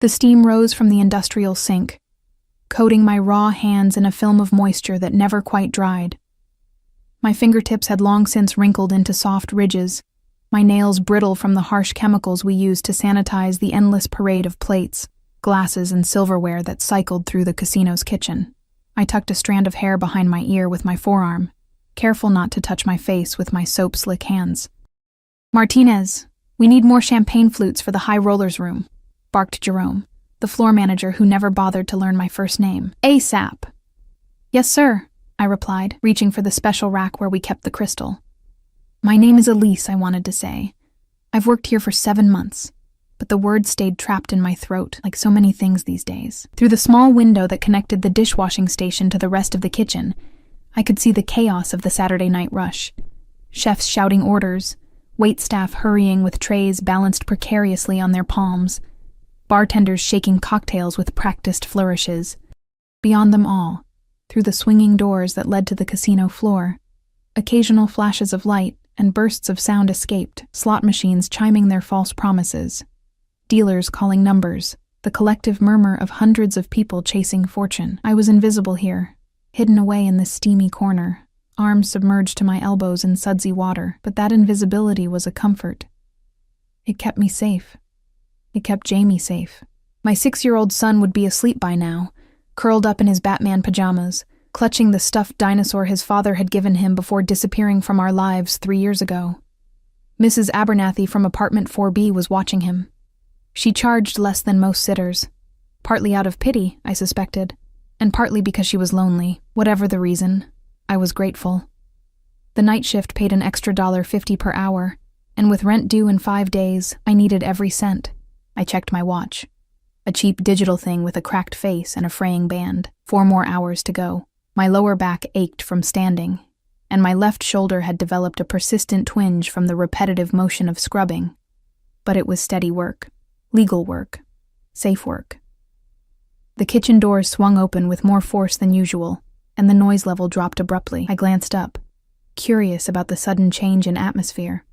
The steam rose from the industrial sink, coating my raw hands in a film of moisture that never quite dried. My fingertips had long since wrinkled into soft ridges, my nails brittle from the harsh chemicals we used to sanitize the endless parade of plates, glasses, and silverware that cycled through the casino's kitchen. I tucked a strand of hair behind my ear with my forearm, careful not to touch my face with my soap-slick hands. "Martinez, we need more champagne flutes for the high rollers room," barked Jerome, the floor manager who never bothered to learn my first name. "ASAP." "Yes, sir," I replied, reaching for the special rack where we kept the crystal. "My name is Elise," I wanted to say. "I've worked here for 7 months." But the words stayed trapped in my throat, like so many things these days. Through the small window that connected the dishwashing station to the rest of the kitchen, I could see the chaos of the Saturday night rush. Chefs shouting orders, waitstaff hurrying with trays balanced precariously on their palms, bartenders shaking cocktails with practiced flourishes. Beyond them all, through the swinging doors that led to the casino floor, occasional flashes of light and bursts of sound escaped, slot machines chiming their false promises, dealers calling numbers, the collective murmur of hundreds of people chasing fortune. I was invisible here, hidden away in this steamy corner, arms submerged to my elbows in sudsy water, but that invisibility was a comfort. It kept me safe. It kept Jamie safe. My 6-year-old son would be asleep by now, curled up in his Batman pajamas, clutching the stuffed dinosaur his father had given him before disappearing from our lives 3 years ago. Mrs. Abernathy from apartment 4B was watching him. She charged less than most sitters, partly out of pity, I suspected, and partly because she was lonely. Whatever the reason, I was grateful. The night shift paid an extra $1.50 per hour, and with rent due in 5 days, I needed every cent. I checked my watch. A cheap digital thing with a cracked face and a fraying band. 4 more hours to go. My lower back ached from standing, and my left shoulder had developed a persistent twinge from the repetitive motion of scrubbing. But it was steady work. Legal work. Safe work. The kitchen doors swung open with more force than usual, and the noise level dropped abruptly. I glanced up, curious about the sudden change in atmosphere.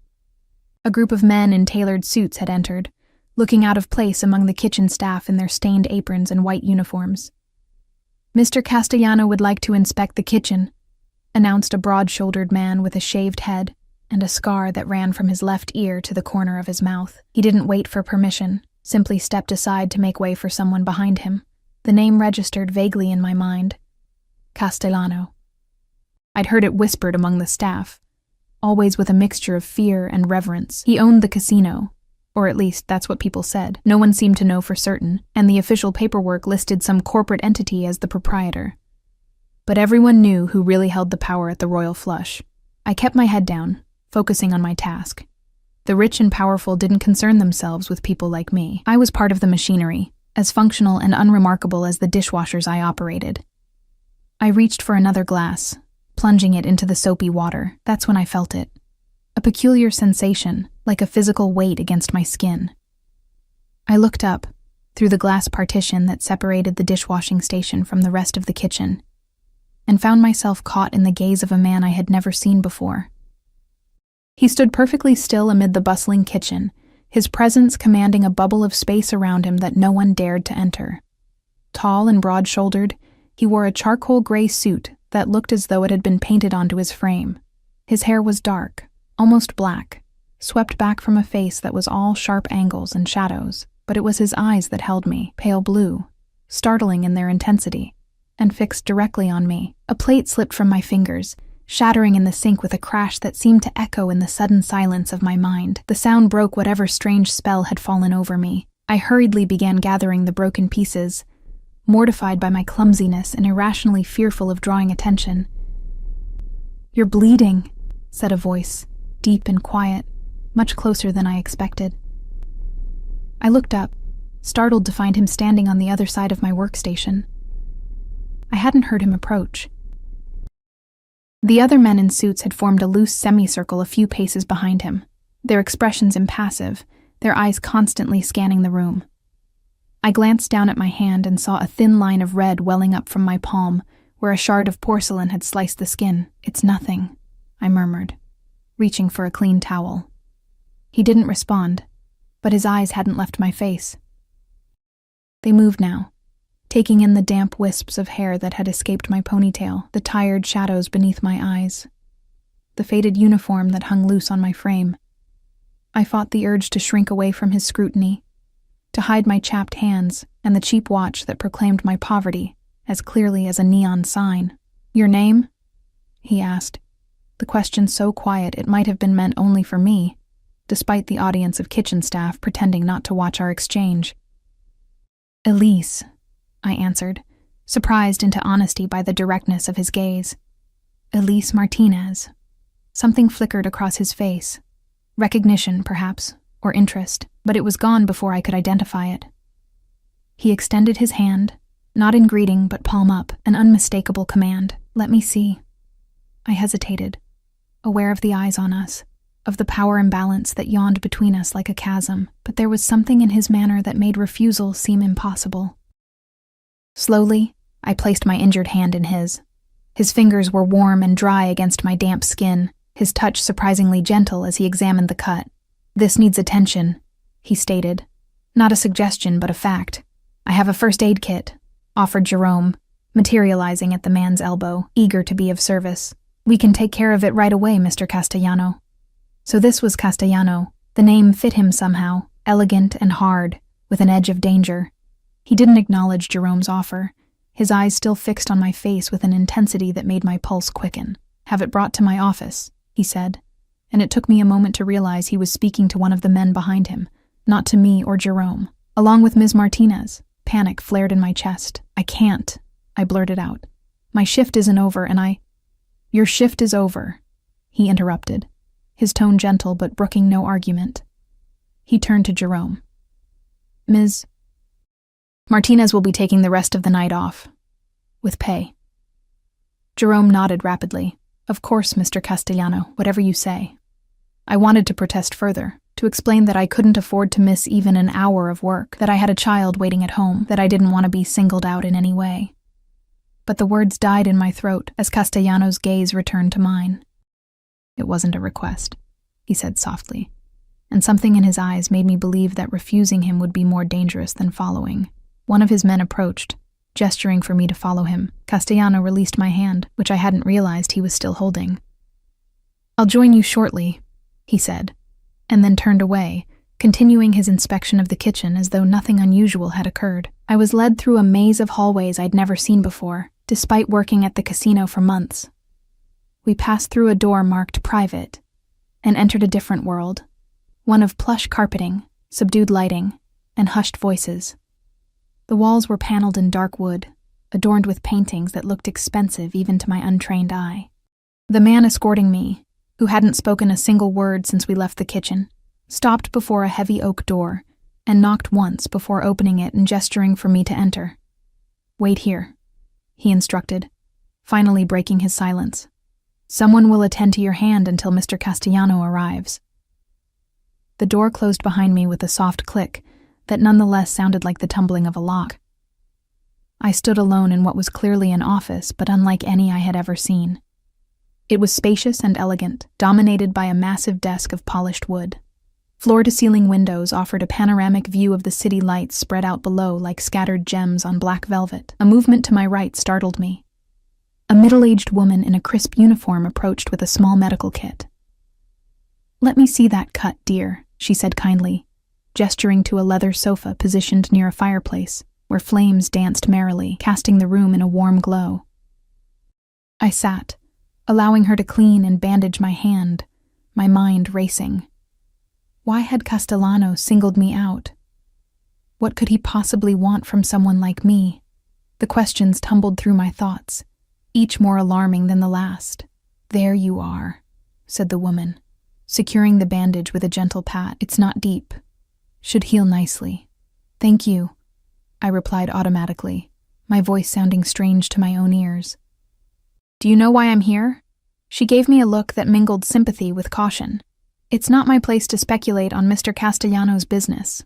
A group of men in tailored suits had entered, looking out of place among the kitchen staff in their stained aprons and white uniforms. "Mr. Castellano would like to inspect the kitchen," announced a broad-shouldered man with a shaved head and a scar that ran from his left ear to the corner of his mouth. He didn't wait for permission, simply stepped aside to make way for someone behind him. The name registered vaguely in my mind. Castellano. I'd heard it whispered among the staff, always with a mixture of fear and reverence. He owned the casino, or at least that's what people said. No one seemed to know for certain, and the official paperwork listed some corporate entity as the proprietor. But everyone knew who really held the power at the Royal Flush. I kept my head down, focusing on my task. The rich and powerful didn't concern themselves with people like me. I was part of the machinery, as functional and unremarkable as the dishwashers I operated. I reached for another glass, plunging it into the soapy water. That's when I felt it. A peculiar sensation, like a physical weight against my skin. I looked up, through the glass partition that separated the dishwashing station from the rest of the kitchen, and found myself caught in the gaze of a man I had never seen before. He stood perfectly still amid the bustling kitchen, his presence commanding a bubble of space around him that no one dared to enter. Tall and broad-shouldered, he wore a charcoal gray suit that looked as though it had been painted onto his frame. His hair was dark, almost black, swept back from a face that was all sharp angles and shadows, but it was his eyes that held me, pale blue, startling in their intensity, and fixed directly on me. A plate slipped from my fingers, shattering in the sink with a crash that seemed to echo in the sudden silence of my mind. The sound broke whatever strange spell had fallen over me. I hurriedly began gathering the broken pieces, mortified by my clumsiness and irrationally fearful of drawing attention. "You're bleeding," said a voice, deep and quiet, much closer than I expected. I looked up, startled to find him standing on the other side of my workstation. I hadn't heard him approach. The other men in suits had formed a loose semicircle a few paces behind him, their expressions impassive, their eyes constantly scanning the room. I glanced down at my hand and saw a thin line of red welling up from my palm, where a shard of porcelain had sliced the skin. "It's nothing," I murmured, reaching for a clean towel. He didn't respond, but his eyes hadn't left my face. They moved now, taking in the damp wisps of hair that had escaped my ponytail, the tired shadows beneath my eyes, the faded uniform that hung loose on my frame. I fought the urge to shrink away from his scrutiny, to hide my chapped hands and the cheap watch that proclaimed my poverty as clearly as a neon sign. "Your name?" he asked, the question so quiet it might have been meant only for me, despite the audience of kitchen staff pretending not to watch our exchange. "Elise," I answered, surprised into honesty by the directness of his gaze. "Elise Martinez." Something flickered across his face. Recognition, perhaps, or interest, but it was gone before I could identify it. He extended his hand, not in greeting but palm up, an unmistakable command. "Let me see." I hesitated, aware of the eyes on us, of the power imbalance that yawned between us like a chasm, but there was something in his manner that made refusal seem impossible. Slowly, I placed my injured hand in his. His fingers were warm and dry against my damp skin, his touch surprisingly gentle as he examined the cut. "This needs attention," he stated. "Not a suggestion, but a fact. I have a first aid kit," offered Jerome, materializing at the man's elbow, eager to be of service. "We can take care of it right away, Mr. Castellano." So this was Castellano. The name fit him somehow, elegant and hard, with an edge of danger. He didn't acknowledge Jerome's offer, his eyes still fixed on my face with an intensity that made my pulse quicken. "Have it brought to my office," he said, and it took me a moment to realize he was speaking to one of the men behind him, not to me or Jerome. "Along with Ms. Martinez." Panic flared in my chest. "I can't," I blurted out. "My shift isn't over and I—" "Your shift is over," he interrupted, his tone gentle but brooking no argument. He turned to Jerome. "Ms. Martinez will be taking the rest of the night off, with pay." Jerome nodded rapidly. "Of course, Mr. Castellano, whatever you say." I wanted to protest further, to explain that I couldn't afford to miss even an hour of work, that I had a child waiting at home, that I didn't want to be singled out in any way. But the words died in my throat as Castellano's gaze returned to mine. "It wasn't a request," he said softly, and something in his eyes made me believe that refusing him would be more dangerous than following. One of his men approached, gesturing for me to follow him. Castellano released my hand, which I hadn't realized he was still holding. "I'll join you shortly," he said, and then turned away, continuing his inspection of the kitchen as though nothing unusual had occurred. I was led through a maze of hallways I'd never seen before, despite working at the casino for months. We passed through a door marked private and entered a different world, one of plush carpeting, subdued lighting, and hushed voices. The walls were paneled in dark wood, adorned with paintings that looked expensive even to my untrained eye. The man escorting me, who hadn't spoken a single word since we left the kitchen, stopped before a heavy oak door and knocked once before opening it and gesturing for me to enter. "Wait here," he instructed, finally breaking his silence. "Someone will attend to your hand until Mr. Castellano arrives." The door closed behind me with a soft click that nonetheless sounded like the tumbling of a lock. I stood alone in what was clearly an office, but unlike any I had ever seen. It was spacious and elegant, dominated by a massive desk of polished wood. Floor-to-ceiling windows offered a panoramic view of the city lights spread out below like scattered gems on black velvet. A movement to my right startled me. A middle-aged woman in a crisp uniform approached with a small medical kit. "Let me see that cut, dear," she said kindly, gesturing to a leather sofa positioned near a fireplace, where flames danced merrily, casting the room in a warm glow. I sat, allowing her to clean and bandage my hand, my mind racing. Why had Castellano singled me out? What could he possibly want from someone like me? The questions tumbled through my thoughts, each more alarming than the last. "There you are," said the woman, securing the bandage with a gentle pat. "It's not deep. Should heal nicely." "Thank you," I replied automatically, my voice sounding strange to my own ears. "Do you know why I'm here?" She gave me a look that mingled sympathy with caution. "It's not my place to speculate on Mr. Castellano's business."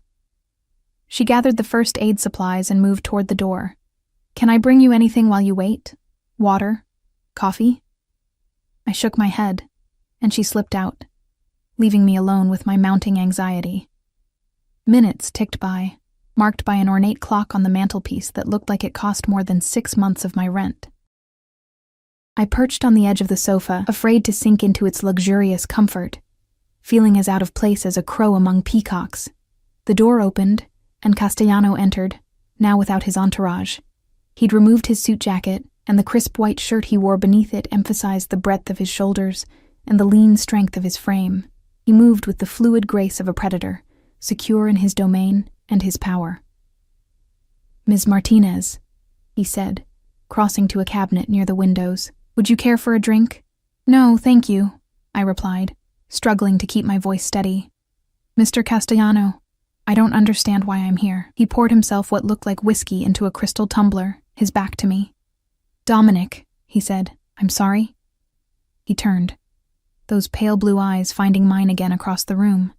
She gathered the first aid supplies and moved toward the door. "Can I bring you anything while you wait? Water? Coffee?" I shook my head, and she slipped out, leaving me alone with my mounting anxiety. Minutes ticked by, marked by an ornate clock on the mantelpiece that looked like it cost more than 6 months of my rent. I perched on the edge of the sofa, afraid to sink into its luxurious comfort, feeling as out of place as a crow among peacocks. The door opened, and Castellano entered, now without his entourage. He'd removed his suit jacket, and the crisp white shirt he wore beneath it emphasized the breadth of his shoulders and the lean strength of his frame. He moved with the fluid grace of a predator, secure in his domain and his power. "Ms. Martinez," he said, crossing to a cabinet near the windows. "Would you care for a drink?" "No, thank you," I replied, struggling to keep my voice steady. "Mr. Castellano, I don't understand why I'm here." He poured himself what looked like whiskey into a crystal tumbler, his back to me. "Dominic," he said, "I'm sorry." He turned, those pale blue eyes finding mine again across the room.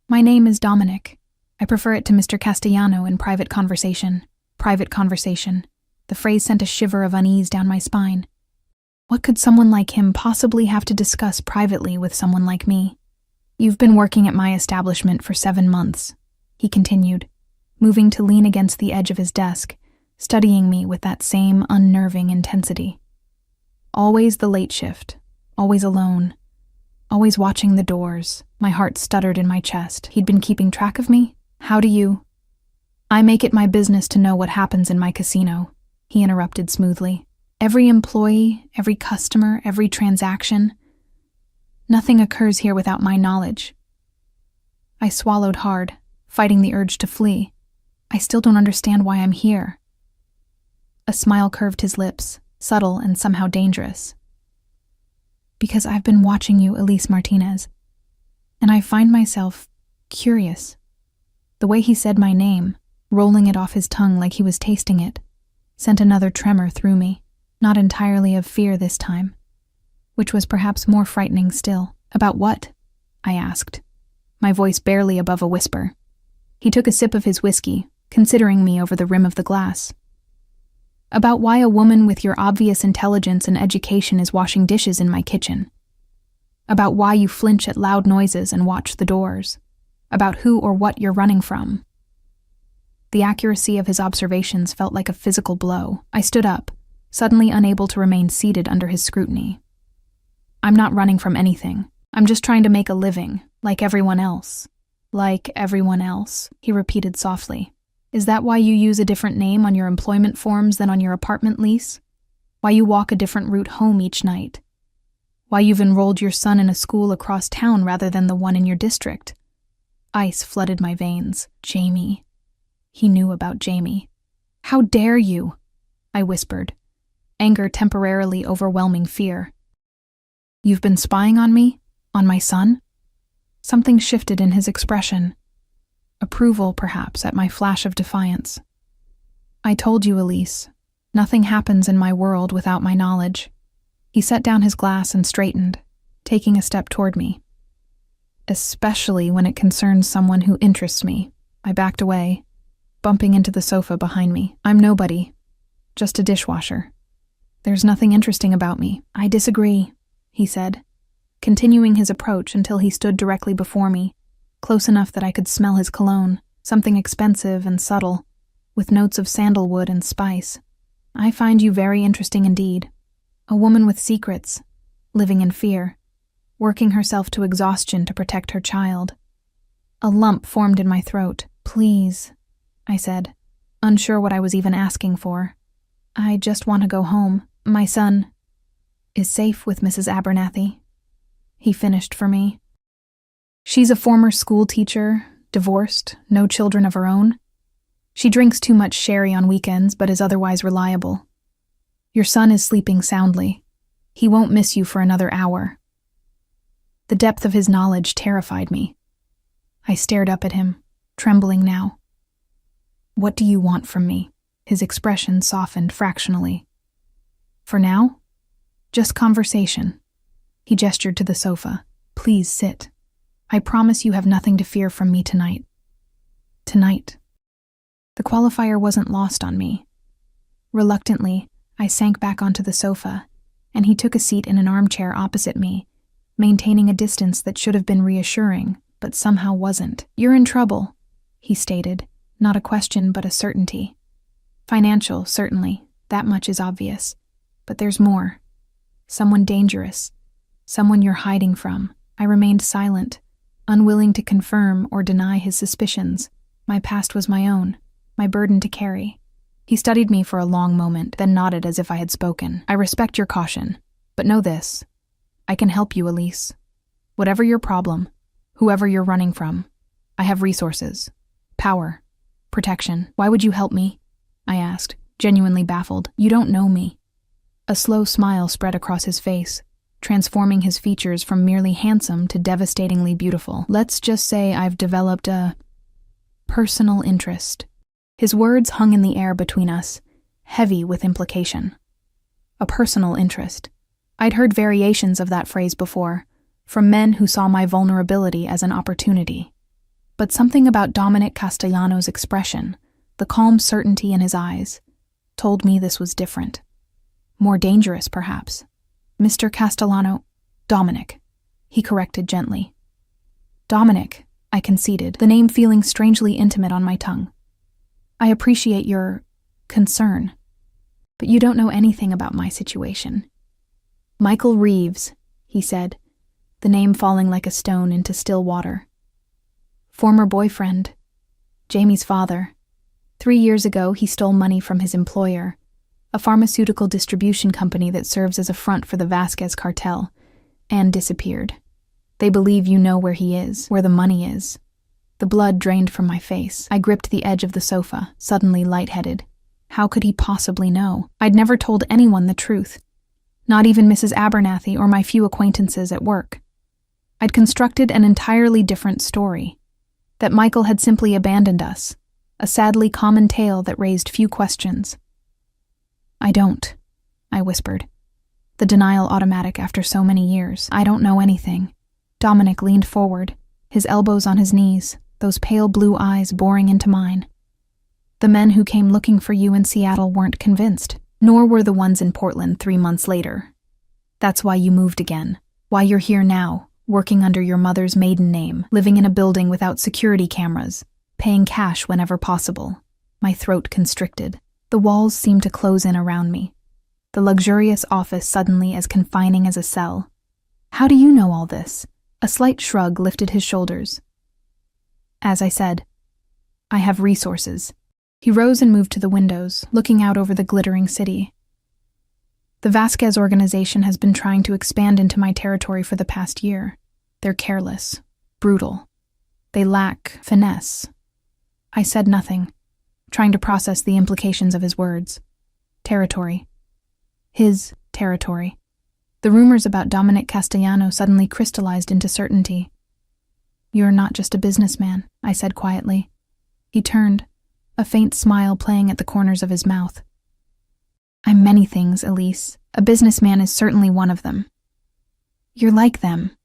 "My name is Dominic. I prefer it to Mr. Castellano in private conversation." Private conversation. The phrase sent a shiver of unease down my spine. What could someone like him possibly have to discuss privately with someone like me? "You've been working at my establishment for 7 months, he continued, moving to lean against the edge of his desk, studying me with that same unnerving intensity. Always the late shift, always alone, always watching the doors. My heart stuttered in my chest. He'd been keeping track of me? "How do you—" "I make it my business to know what happens in my casino," he interrupted smoothly. "Every employee, every customer, every transaction. Nothing occurs here without my knowledge." I swallowed hard, fighting the urge to flee. "I still don't understand why I'm here." A smile curved his lips, subtle and somehow dangerous. "Because I've been watching you, Elise Martinez, and I find myself curious." The way he said my name, rolling it off his tongue like he was tasting it, sent another tremor through me, not entirely of fear this time, which was perhaps more frightening still. "About what?" I asked, my voice barely above a whisper. He took a sip of his whiskey, considering me over the rim of the glass. "About why a woman with your obvious intelligence and education is washing dishes in my kitchen. About why you flinch at loud noises and watch the doors. About who or what you're running from." The accuracy of his observations felt like a physical blow. I stood up, suddenly unable to remain seated under his scrutiny. "I'm not running from anything. I'm just trying to make a living, like everyone else." "Like everyone else," he repeated softly. "Is that why you use a different name on your employment forms than on your apartment lease? Why you walk a different route home each night? Why you've enrolled your son in a school across town rather than the one in your district?" Ice flooded my veins. Jamie. He knew about Jamie. "How dare you?" I whispered, anger temporarily overwhelming fear. "You've been spying on me? On my son?" Something shifted in his expression. Approval, perhaps, at my flash of defiance. "I told you, Elise. Nothing happens in my world without my knowledge." He set down his glass and straightened, taking a step toward me. "Especially when it concerns someone who interests me." I backed away, bumping into the sofa behind me. "I'm nobody. Just a dishwasher. There's nothing interesting about me." "I disagree," he said, continuing his approach until he stood directly before me, close enough that I could smell his cologne, something expensive and subtle, with notes of sandalwood and spice. "I find you very interesting indeed. A woman with secrets, living in fear, working herself to exhaustion to protect her child." A lump formed in my throat. "Please," I said, unsure what I was even asking for. "I just want to go home. My son is safe with Mrs. Abernathy," he finished for me. "She's a former school teacher, divorced, no children of her own. She drinks too much sherry on weekends but is otherwise reliable. Your son is sleeping soundly. He won't miss you for another hour." The depth of his knowledge terrified me. I stared up at him, trembling now. "What do you want from me?" His expression softened fractionally. "For now, just conversation." He gestured to the sofa. "Please sit. I promise you have nothing to fear from me tonight." Tonight. The qualifier wasn't lost on me. Reluctantly, I sank back onto the sofa, and he took a seat in an armchair opposite me, maintaining a distance that should have been reassuring, but somehow wasn't. "You're in trouble," he stated, Not a question, but a certainty. Financial, certainly. That much is obvious. But there's more. Someone dangerous. Someone you're hiding from. I remained silent, unwilling to confirm or deny his suspicions. My past was my own, my burden to carry. He studied me for a long moment, then nodded as if I had spoken. I respect your caution, but know this. I can help you, Elise. Whatever your problem, whoever you're running from, I have resources, power, protection. Why would you help me? I asked, genuinely baffled. You don't know me. A slow smile spread across his face, transforming his features from merely handsome to devastatingly beautiful. Let's just say I've developed a personal interest. His words hung in the air between us, heavy with implication. A personal interest. I'd heard variations of that phrase before, from men who saw my vulnerability as an opportunity. But something about Dominic Castellano's expression, the calm certainty in his eyes, told me this was different. More dangerous, perhaps. Mr. Castellano, Dominic, he corrected gently. Dominic, I conceded, the name feeling strangely intimate on my tongue. I appreciate your concern, but you don't know anything about my situation. Michael Reeves, he said, the name falling like a stone into still water. Former boyfriend, Jamie's father. 3 years ago, he stole money from his employer, a pharmaceutical distribution company that serves as a front for the Vasquez cartel, and disappeared. They believe you know where he is, where the money is. The blood drained from my face. I gripped the edge of the sofa, suddenly lightheaded. How could he possibly know? I'd never told anyone the truth, not even Mrs. Abernathy or my few acquaintances at work. I'd constructed an entirely different story, that Michael had simply abandoned us, a sadly common tale that raised few questions. I don't, I whispered, the denial automatic after so many years. I don't know anything. Dominic leaned forward, his elbows on his knees, those pale blue eyes boring into mine. The men who came looking for you in Seattle weren't convinced, nor were the ones in Portland 3 months later. That's why you moved again, why you're here now, working under your mother's maiden name, living in a building without security cameras, paying cash whenever possible. My throat constricted. The walls seemed to close in around me, the luxurious office suddenly as confining as a cell. How do you know all this? A slight shrug lifted his shoulders. As I said, I have resources. He rose and moved to the windows, looking out over the glittering city. The Vasquez organization has been trying to expand into my territory for the past year. They're careless, brutal. They lack finesse. I said nothing, trying to process the implications of his words. Territory. His territory. The rumors about Dominic Castellano suddenly crystallized into certainty. You're not just a businessman, I said quietly. He turned, a faint smile playing at the corners of his mouth. I'm many things, Elise. A businessman is certainly one of them. You're like them,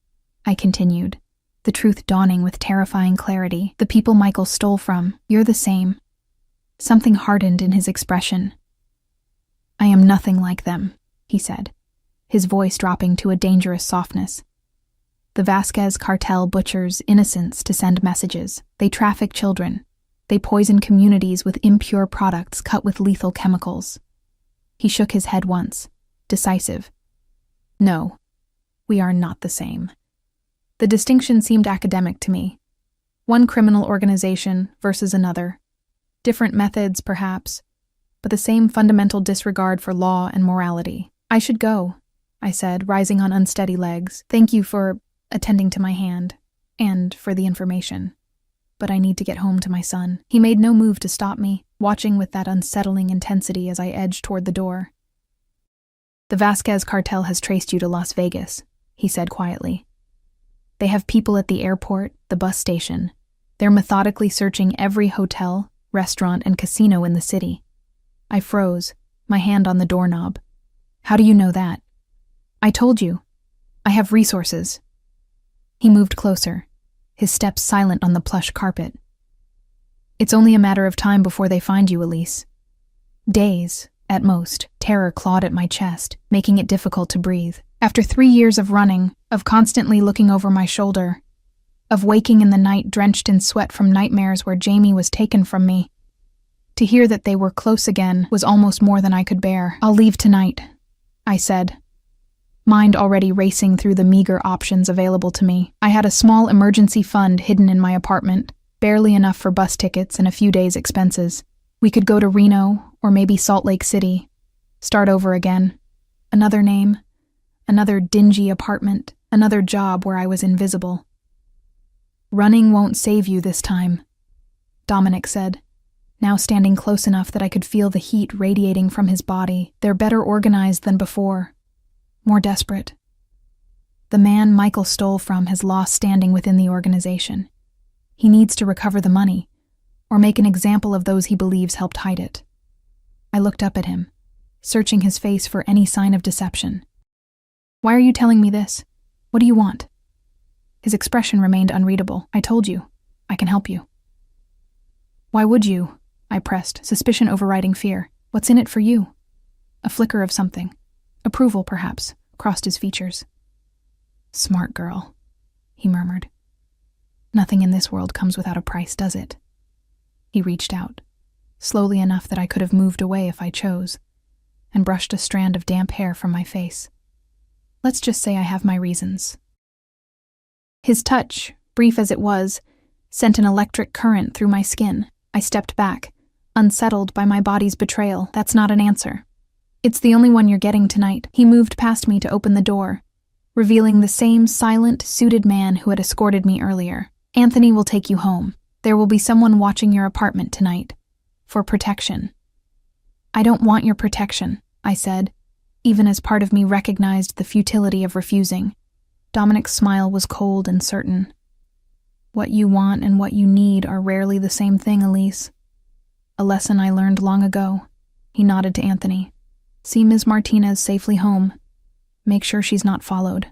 I continued, the truth dawning with terrifying clarity. The people Michael stole from, you're the same. Something hardened in his expression. I am nothing like them, he said, his voice dropping to a dangerous softness. The Vasquez cartel butchers innocents to send messages. They traffic children. They poison communities with impure products cut with lethal chemicals. He shook his head once, decisive. No, we are not the same. The distinction seemed academic to me. One criminal organization versus another. Different methods, perhaps, but the same fundamental disregard for law and morality. I should go, I said, rising on unsteady legs. Thank you for attending to my hand, and for the information. But I need to get home to my son. He made no move to stop me, watching with that unsettling intensity as I edged toward the door. The Vasquez cartel has traced you to Las Vegas, he said quietly. They have people at the airport, the bus station. They're methodically searching every hotel, restaurant, and casino in the city. I froze, my hand on the doorknob. How do you know that? I told you. I have resources. He moved closer, his steps silent on the plush carpet. It's only a matter of time before they find you, Elise. Days, at most. Terror clawed at my chest, making it difficult to breathe. After 3 years of running, of constantly looking over my shoulder, of waking in the night drenched in sweat from nightmares where Jamie was taken from me, To hear that they were close again was almost more than I could bear. "I'll leave tonight," I said, mind already racing through the meager options available to me. I had a small emergency fund hidden in my apartment, barely enough for bus tickets and a few days' expenses. We could go to Reno, or maybe Salt Lake City. Start over again. Another name, another dingy apartment, another job where I was invisible. "Running won't save you this time," Dominic said, now standing close enough that I could feel the heat radiating from his body. "They're better organized than before, more desperate. The man Michael stole from has lost standing within the organization. He needs to recover the money, or make an example of those he believes helped hide it." I looked up at him, searching his face for any sign of deception. "Why are you telling me this? What do you want?" His expression remained unreadable. "I told you. I can help you." "Why would you?" I pressed, suspicion overriding fear. "What's in it for you?" A flicker of something. Approval, perhaps, crossed his features. "Smart girl," he murmured. "Nothing in this world comes without a price, does it?" He reached out, slowly enough that I could have moved away if I chose, and brushed a strand of damp hair from my face. "Let's just say I have my reasons." His touch, brief as it was, sent an electric current through my skin. I stepped back, unsettled by my body's betrayal. "That's not an answer. It's the only one you're getting tonight." He moved past me to open the door, revealing the same silent, suited man who had escorted me earlier. "Anthony will take you home. There will be someone watching your apartment tonight. For protection." "I don't want your protection," I said, even as part of me recognized the futility of refusing. Dominic's smile was cold and certain. "What you want and what you need are rarely the same thing, Elise. A lesson I learned long ago." He nodded to Anthony. "See Ms. Martinez safely home. Make sure she's not followed."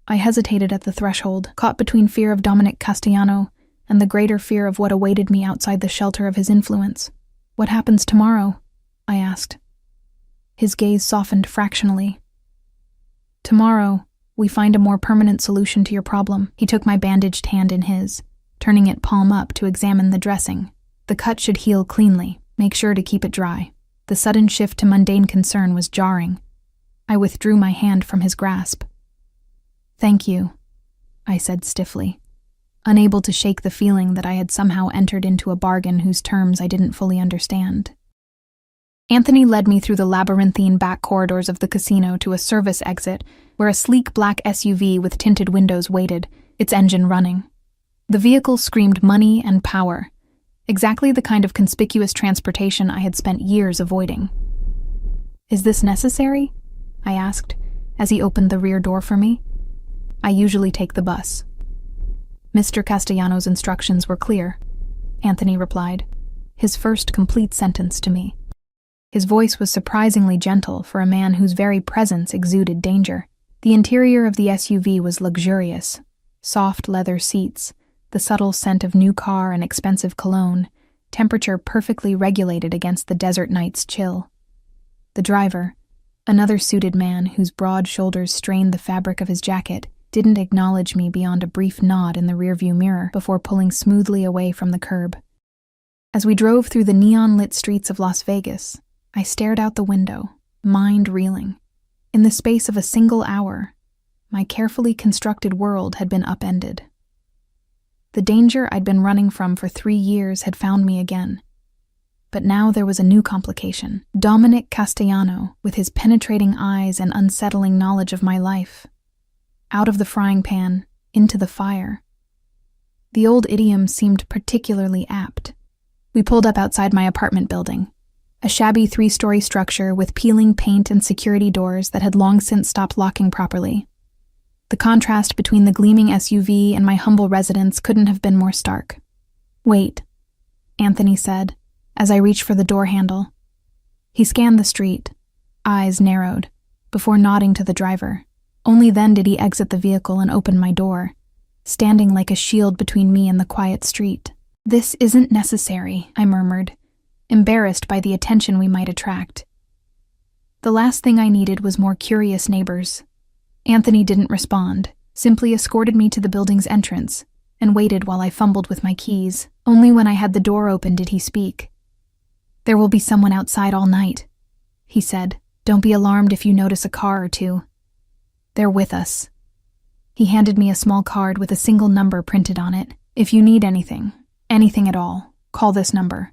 I hesitated at the threshold, caught between fear of Dominic Castellano and the greater fear of what awaited me outside the shelter of his influence. "What happens tomorrow?" I asked. His gaze softened fractionally. "Tomorrow, we find a more permanent solution to your problem." He took my bandaged hand in his, turning it palm up to examine the dressing. "The cut should heal cleanly. Make sure to keep it dry." The sudden shift to mundane concern was jarring. I withdrew my hand from his grasp. "Thank you," I said stiffly, unable to shake the feeling that I had somehow entered into a bargain whose terms I didn't fully understand. Anthony led me through the labyrinthine back corridors of the casino to a service exit where a sleek black SUV with tinted windows waited, its engine running. The vehicle screamed money and power, exactly the kind of conspicuous transportation I had spent years avoiding. "Is this necessary?" I asked, as he opened the rear door for me. "I usually take the bus." "Mr. Castellano's instructions were clear," Anthony replied, his first complete sentence to me. His voice was surprisingly gentle for a man whose very presence exuded danger. The interior of the SUV was luxurious. Soft leather seats, the subtle scent of new car and expensive cologne, temperature perfectly regulated against the desert night's chill. The driver, another suited man whose broad shoulders strained the fabric of his jacket, didn't acknowledge me beyond a brief nod in the rearview mirror before pulling smoothly away from the curb. As we drove through the neon-lit streets of Las Vegas, I stared out the window, mind reeling. In the space of a single hour, my carefully constructed world had been upended. The danger I'd been running from for 3 years had found me again. But now there was a new complication. Dominic Castellano, with his penetrating eyes and unsettling knowledge of my life. Out of the frying pan, into the fire. The old idiom seemed particularly apt. We pulled up outside my apartment building, a shabby 3-story structure with peeling paint and security doors that had long since stopped locking properly. The contrast between the gleaming SUV and my humble residence couldn't have been more stark. "Wait," Anthony said, as I reached for the door handle. He scanned the street, eyes narrowed, before nodding to the driver. Only then did he exit the vehicle and open my door, standing like a shield between me and the quiet street. "This isn't necessary," I murmured, embarrassed by the attention we might attract. The last thing I needed was more curious neighbors. Anthony didn't respond, simply escorted me to the building's entrance, and waited while I fumbled with my keys. Only when I had the door open did he speak. "There will be someone outside all night," he said. "Don't be alarmed if you notice a car or two. They're with us." He handed me a small card with a single number printed on it. "If you need anything at all, call this number.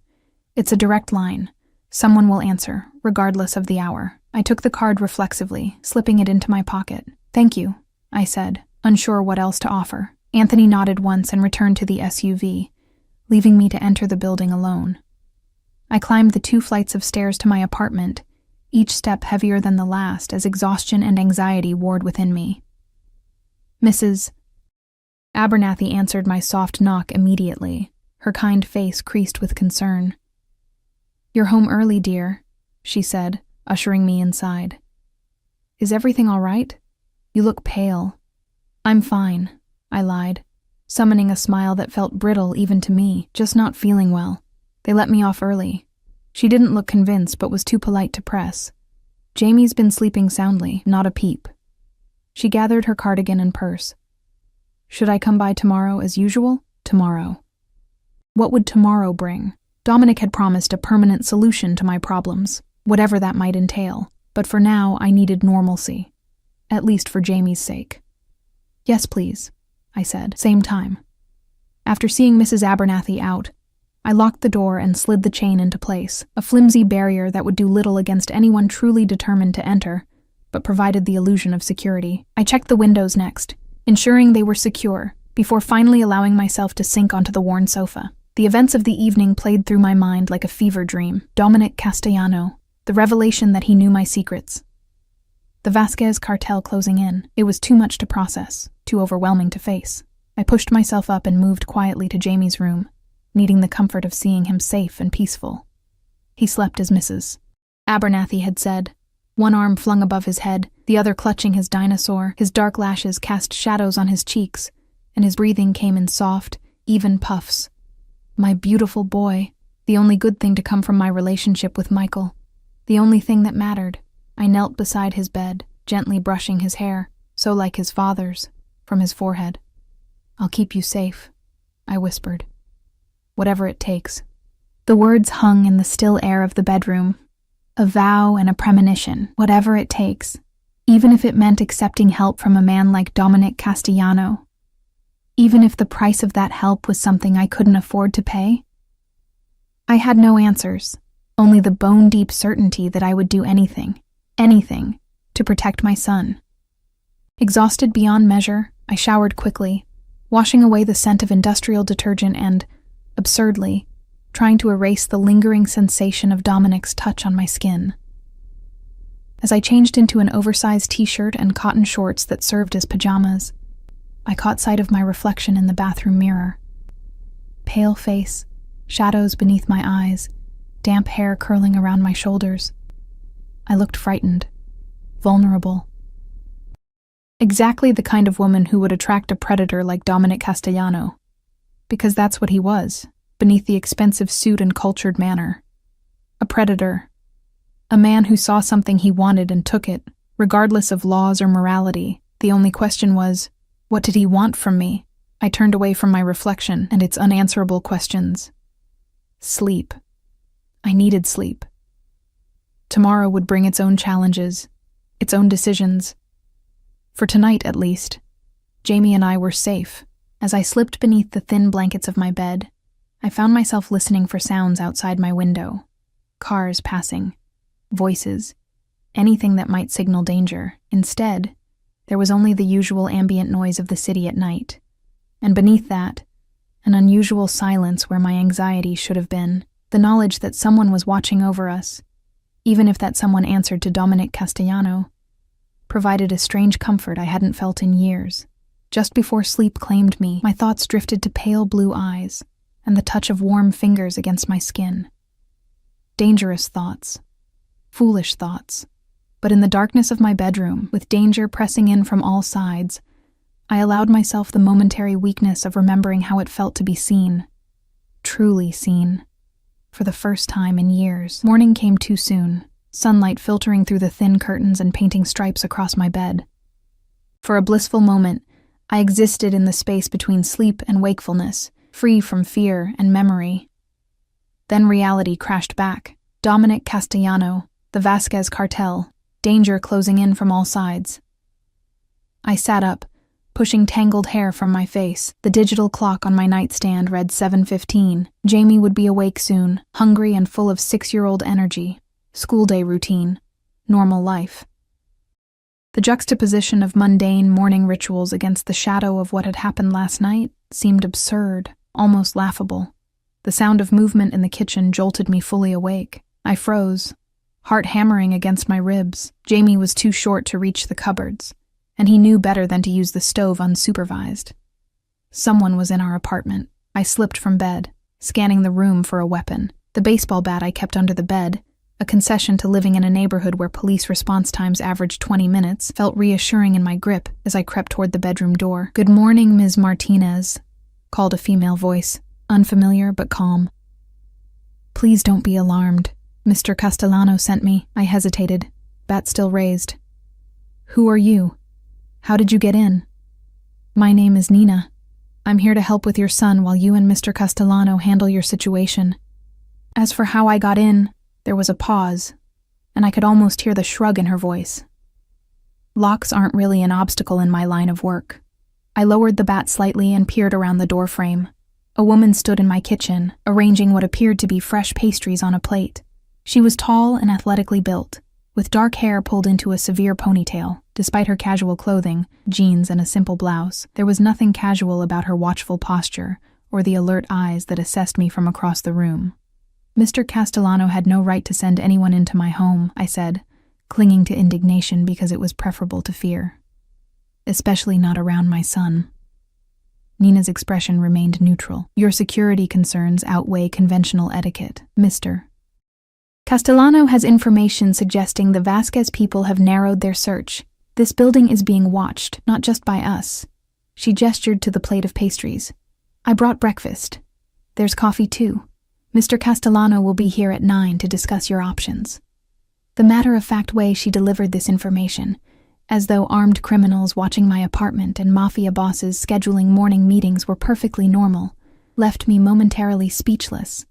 It's a direct line. Someone will answer, regardless of the hour." I took the card reflexively, slipping it into my pocket. "Thank you," I said, unsure what else to offer. Anthony nodded once and returned to the SUV, leaving me to enter the building alone. I climbed the 2 flights of stairs to my apartment, each step heavier than the last as exhaustion and anxiety warred within me. "Mrs. Abernathy" answered my soft knock immediately, her kind face creased with concern. "You're home early, dear," she said, ushering me inside. "Is everything all right? You look pale." "I'm fine," I lied, summoning a smile that felt brittle even to me, "just not feeling well. They let me off early." She didn't look convinced but was too polite to press. "Jamie's been sleeping soundly, not a peep." She gathered her cardigan and purse. "Should I come by tomorrow as usual?" Tomorrow. What would tomorrow bring? Dominic had promised a permanent solution to my problems, whatever that might entail, but for now I needed normalcy, at least for Jamie's sake. "Yes, please," I said, same time. After seeing Mrs. Abernathy out, I locked the door and slid the chain into place, a flimsy barrier that would do little against anyone truly determined to enter, but provided the illusion of security. I checked the windows next, ensuring they were secure, before finally allowing myself to sink onto the worn sofa. The events of the evening played through my mind like a fever dream. Dominic Castellano, the revelation that he knew my secrets. The Vasquez cartel closing in. It was too much to process, too overwhelming to face. I pushed myself up and moved quietly to Jamie's room, needing the comfort of seeing him safe and peaceful. He slept as Mrs. Abernathy had said, one arm flung above his head, the other clutching his dinosaur. His dark lashes cast shadows on his cheeks, and his breathing came in soft, even puffs. My beautiful boy, the only good thing to come from my relationship with Michael. The only thing that mattered. I knelt beside his bed, gently brushing his hair, so like his father's, from his forehead. "I'll keep you safe," I whispered. "Whatever it takes." The words hung in the still air of the bedroom, a vow and a premonition, whatever it takes, even if it meant accepting help from a man like Dominic Castellano. Even if the price of that help was something I couldn't afford to pay? I had no answers, only the bone-deep certainty that I would do anything, to protect my son. Exhausted beyond measure, I showered quickly, washing away the scent of industrial detergent and, absurdly, trying to erase the lingering sensation of Dominic's touch on my skin. As I changed into an oversized t-shirt and cotton shorts that served as pajamas, I caught sight of my reflection in the bathroom mirror. Pale face, shadows beneath my eyes, damp hair curling around my shoulders. I looked frightened, vulnerable. Exactly the kind of woman who would attract a predator like Dominic Castellano. Because that's what he was, beneath the expensive suit and cultured manner. A predator. A man who saw something he wanted and took it, regardless of laws or morality. The only question was, what did he want from me? I turned away from my reflection and its unanswerable questions. Sleep. I needed sleep. Tomorrow would bring its own challenges, its own decisions. For tonight, at least, Jamie and I were safe. As I slipped beneath the thin blankets of my bed, I found myself listening for sounds outside my window. Cars passing, voices, anything that might signal danger. Instead, there was only the usual ambient noise of the city at night, and beneath that, an unusual silence where my anxiety should have been, the knowledge that someone was watching over us, even if that someone answered to Dominic Castellano, provided a strange comfort I hadn't felt in years. Just before sleep claimed me, my thoughts drifted to pale blue eyes and the touch of warm fingers against my skin. Dangerous thoughts, foolish thoughts. But in the darkness of my bedroom, with danger pressing in from all sides, I allowed myself the momentary weakness of remembering how it felt to be seen. Truly seen. For the first time in years. Morning came too soon, sunlight filtering through the thin curtains and painting stripes across my bed. For a blissful moment, I existed in the space between sleep and wakefulness, free from fear and memory. Then reality crashed back, Dominic Castellano, the Vasquez cartel, danger closing in from all sides. I sat up, pushing tangled hair from my face. The digital clock on my nightstand read 7:15. Jamie would be awake soon, hungry and full of 6-year-old energy. School day routine. Normal life. The juxtaposition of mundane morning rituals against the shadow of what had happened last night seemed absurd, almost laughable. The sound of movement in the kitchen jolted me fully awake. I froze, heart hammering against my ribs. Jamie was too short to reach the cupboards, and he knew better than to use the stove unsupervised. Someone was in our apartment. I slipped from bed, scanning the room for a weapon. The baseball bat I kept under the bed, a concession to living in a neighborhood where police response times averaged 20 minutes, felt reassuring in my grip as I crept toward the bedroom door. "Good morning, Ms. Martinez," called a female voice, unfamiliar but calm. "Please don't be alarmed. Mr. Castellano sent me." I hesitated, bat still raised. "Who are you? How did you get in?" "My name is Nina. I'm here to help with your son while you and Mr. Castellano handle your situation." As for how I got in, there was a pause, and I could almost hear the shrug in her voice. Locks aren't really an obstacle in my line of work. I lowered the bat slightly and peered around the doorframe. A woman stood in my kitchen, arranging what appeared to be fresh pastries on a plate. She was tall and athletically built, with dark hair pulled into a severe ponytail. Despite her casual clothing, jeans and a simple blouse, there was nothing casual about her watchful posture or the alert eyes that assessed me from across the room. "Mr. Castellano had no right to send anyone into my home," I said, clinging to indignation because it was preferable to fear. "Especially not around my son." Nina's expression remained neutral. "Your security concerns outweigh conventional etiquette, Mr. Castellano has information suggesting the Vasquez people have narrowed their search. This building is being watched, not just by us." She gestured to the plate of pastries. "I brought breakfast. There's coffee too. Mr. Castellano will be here at 9 to discuss your options." The matter-of-fact way she delivered this information, as though armed criminals watching my apartment and mafia bosses scheduling morning meetings were perfectly normal, left me momentarily speechless.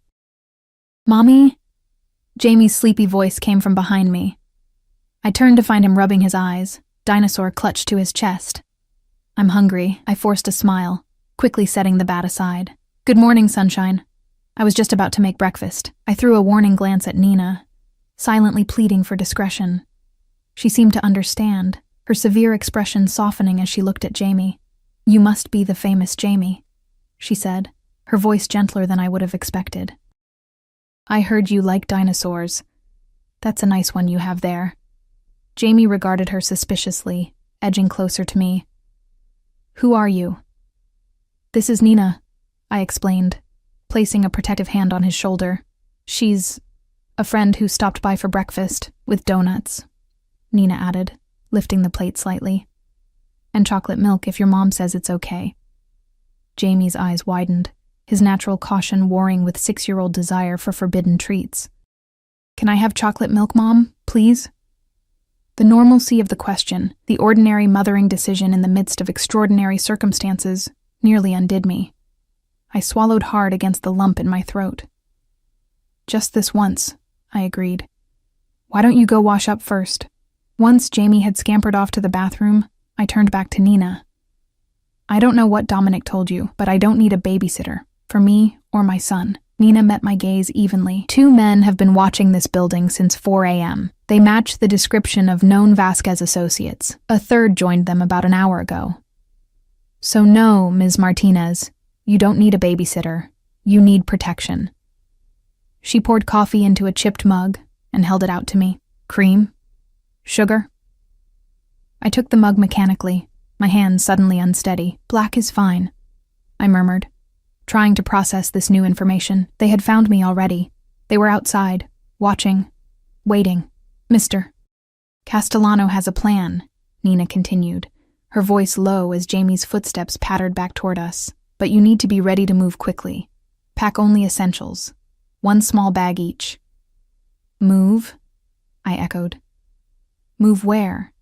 "Mommy?" Jamie's sleepy voice came from behind me. I turned to find him rubbing his eyes, dinosaur clutched to his chest. "I'm hungry," I forced a smile, quickly setting the bat aside. "Good morning, sunshine." I was just about to make breakfast. I threw a warning glance at Nina, silently pleading for discretion. She seemed to understand, her severe expression softening as she looked at Jamie. "You must be the famous Jamie," she said, her voice gentler than I would have expected. "I heard you like dinosaurs. That's a nice one you have there." Jamie regarded her suspiciously, edging closer to me. "Who are you?" "This is Nina," I explained, placing a protective hand on his shoulder. "She's a friend who stopped by for breakfast, with donuts," Nina added, lifting the plate slightly. "And chocolate milk if your mom says it's okay." Jamie's eyes widened, his natural caution warring with 6-year-old desire for forbidden treats. "Can I have chocolate milk, Mom, please?" The normalcy of the question, the ordinary mothering decision in the midst of extraordinary circumstances, nearly undid me. I swallowed hard against the lump in my throat. "Just this once," I agreed. "Why don't you go wash up first?" Once Jamie had scampered off to the bathroom, I turned back to Nina. "I don't know what Dominic told you, but I don't need a babysitter, for me or my son." Nina met my gaze evenly. "2 men have been watching this building since 4 a.m. They match the description of known Vasquez associates. A third joined them about an hour ago. So no, Ms. Martinez, you don't need a babysitter. You need protection." She poured coffee into a chipped mug and held it out to me. "Cream? Sugar?" I took the mug mechanically, my hands suddenly unsteady. "Black is fine," I murmured, trying to process this new information. They had found me already. They were outside, watching, waiting. "Mr. Castellano has a plan," Nina continued, her voice low as Jamie's footsteps pattered back toward us. "But you need to be ready to move quickly. Pack only essentials. 1 small bag each." "Move?" I echoed. "Move where?"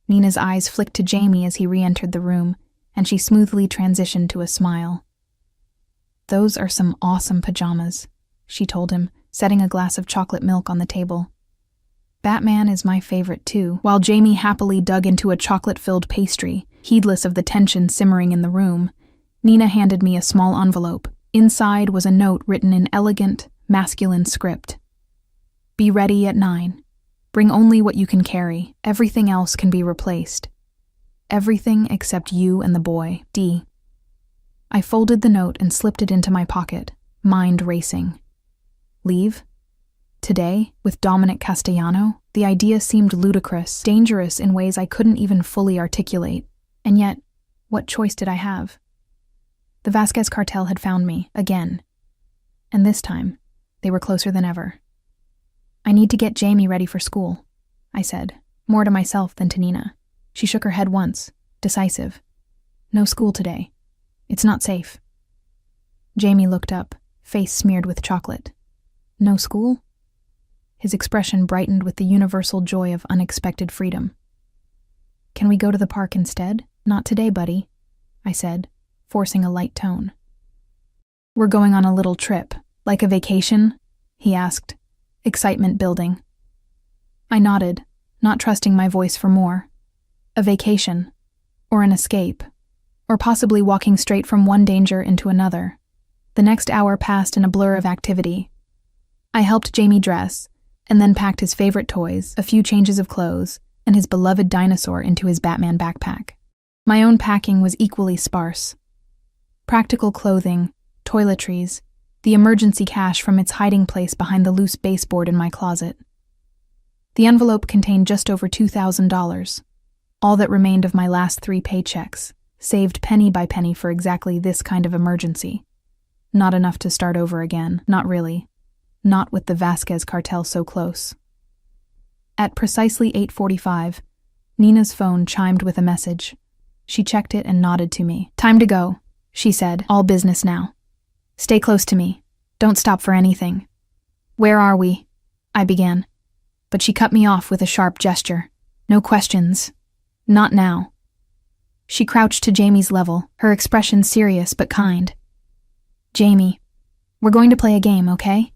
Nina's eyes flicked to Jamie as he re-entered the room, and she smoothly transitioned to a smile. "Those are some awesome pajamas," she told him, setting a glass of chocolate milk on the table. Batman is my favorite too. While Jamie happily dug into a chocolate-filled pastry, heedless of the tension simmering in the room, Nina handed me a small envelope. Inside was a note written in elegant, masculine script. Be ready at 9. Bring only what you can carry. Everything else can be replaced. Everything except you and the boy, D. I folded the note and slipped it into my pocket, mind racing. Leave? Today, with Dominic Castellano? The idea seemed ludicrous, dangerous in ways I couldn't even fully articulate. And yet, what choice did I have? The Vasquez cartel had found me, again. And this time, they were closer than ever. I need to get Jamie ready for school, I said, more to myself than to Nina. She shook her head once, decisive. No school today. It's not safe. Jamie looked up, face smeared with chocolate. No school? His expression brightened with the universal joy of unexpected freedom. Can we go to the park instead? Not today, buddy, I said, forcing a light tone. We're going on a little trip, like a vacation? He asked, excitement building. I nodded, not trusting my voice for more. A vacation, or an escape, or possibly walking straight from one danger into another. The next hour passed in a blur of activity. I helped Jamie dress, and then packed his favorite toys, a few changes of clothes, and his beloved dinosaur into his Batman backpack. My own packing was equally sparse. Practical clothing, toiletries, the emergency cash from its hiding place behind the loose baseboard in my closet. The envelope contained just over $2,000, all that remained of my last 3 paychecks, saved penny by penny for exactly this kind of emergency. Not enough to start over again, not really. Not with the Vasquez cartel so close. At precisely 8:45, Nina's phone chimed with a message. She checked it and nodded to me. Time to go, she said, all business now. Stay close to me. Don't stop for anything. Where are we? I began. But she cut me off with a sharp gesture. No questions. Not now. She crouched to Jamie's level, her expression serious but kind. Jamie, we're going to play a game, okay?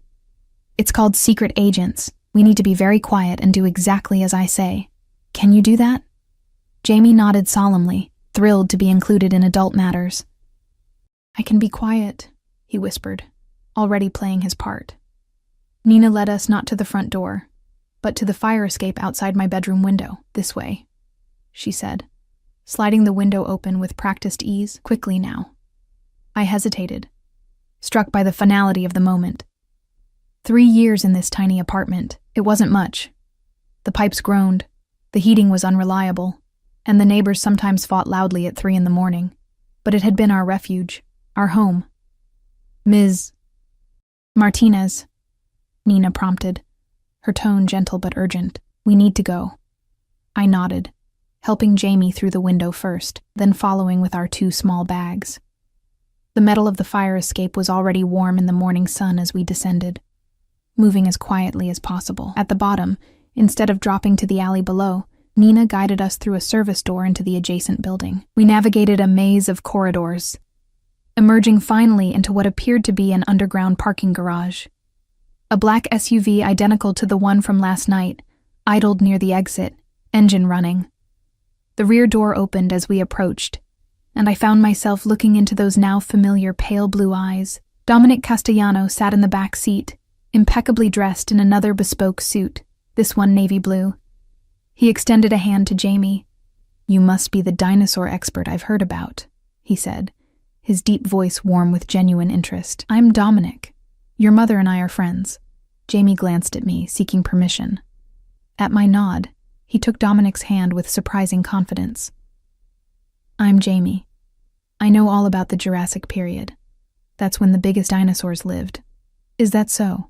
It's called Secret Agents. We need to be very quiet and do exactly as I say. Can you do that? Jamie nodded solemnly, thrilled to be included in adult matters. I can be quiet, he whispered, already playing his part. Nina led us not to the front door, but to the fire escape outside my bedroom window, this way, she said, sliding the window open with practiced ease, quickly now. I hesitated, struck by the finality of the moment. 3 years in this tiny apartment, it wasn't much. The pipes groaned, the heating was unreliable, and the neighbors sometimes fought loudly at 3 a.m, but it had been our refuge, our home. Ms. Martinez, Nina prompted, her tone gentle but urgent. We need to go. I nodded, helping Jamie through the window first, then following with our 2 small bags. The metal of the fire escape was already warm in the morning sun as we descended, moving as quietly as possible. At the bottom, instead of dropping to the alley below, Nina guided us through a service door into the adjacent building. We navigated a maze of corridors, emerging finally into what appeared to be an underground parking garage. A black SUV identical to the one from last night idled near the exit, engine running. The rear door opened as we approached, and I found myself looking into those now familiar pale blue eyes. Dominic Castellano sat in the back seat, impeccably dressed in another bespoke suit, this one navy blue. He extended a hand to Jamie. You must be the dinosaur expert I've heard about, he said, his deep voice warm with genuine interest. I'm Dominic. Your mother and I are friends. Jamie glanced at me, seeking permission. At my nod, he took Dominic's hand with surprising confidence. I'm Jamie. I know all about the Jurassic period. That's when the biggest dinosaurs lived. Is that so?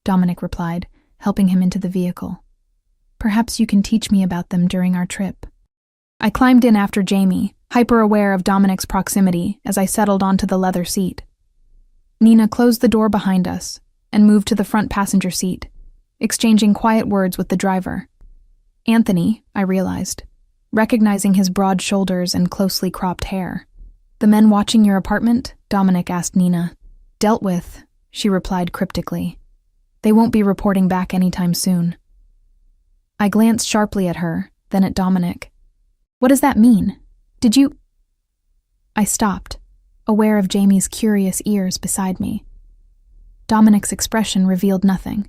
Dominic replied, helping him into the vehicle. Perhaps you can teach me about them during our trip. I climbed in after Jamie, hyper-aware of Dominic's proximity as I settled onto the leather seat. Nina closed the door behind us and moved to the front passenger seat, exchanging quiet words with the driver. Anthony, I realized, recognizing his broad shoulders and closely cropped hair. The men watching your apartment? Dominic asked Nina. Dealt with, she replied cryptically. They won't be reporting back anytime soon. I glanced sharply at her, then at Dominic. What does that mean? Did you... I stopped, aware of Jamie's curious ears beside me. Dominic's expression revealed nothing.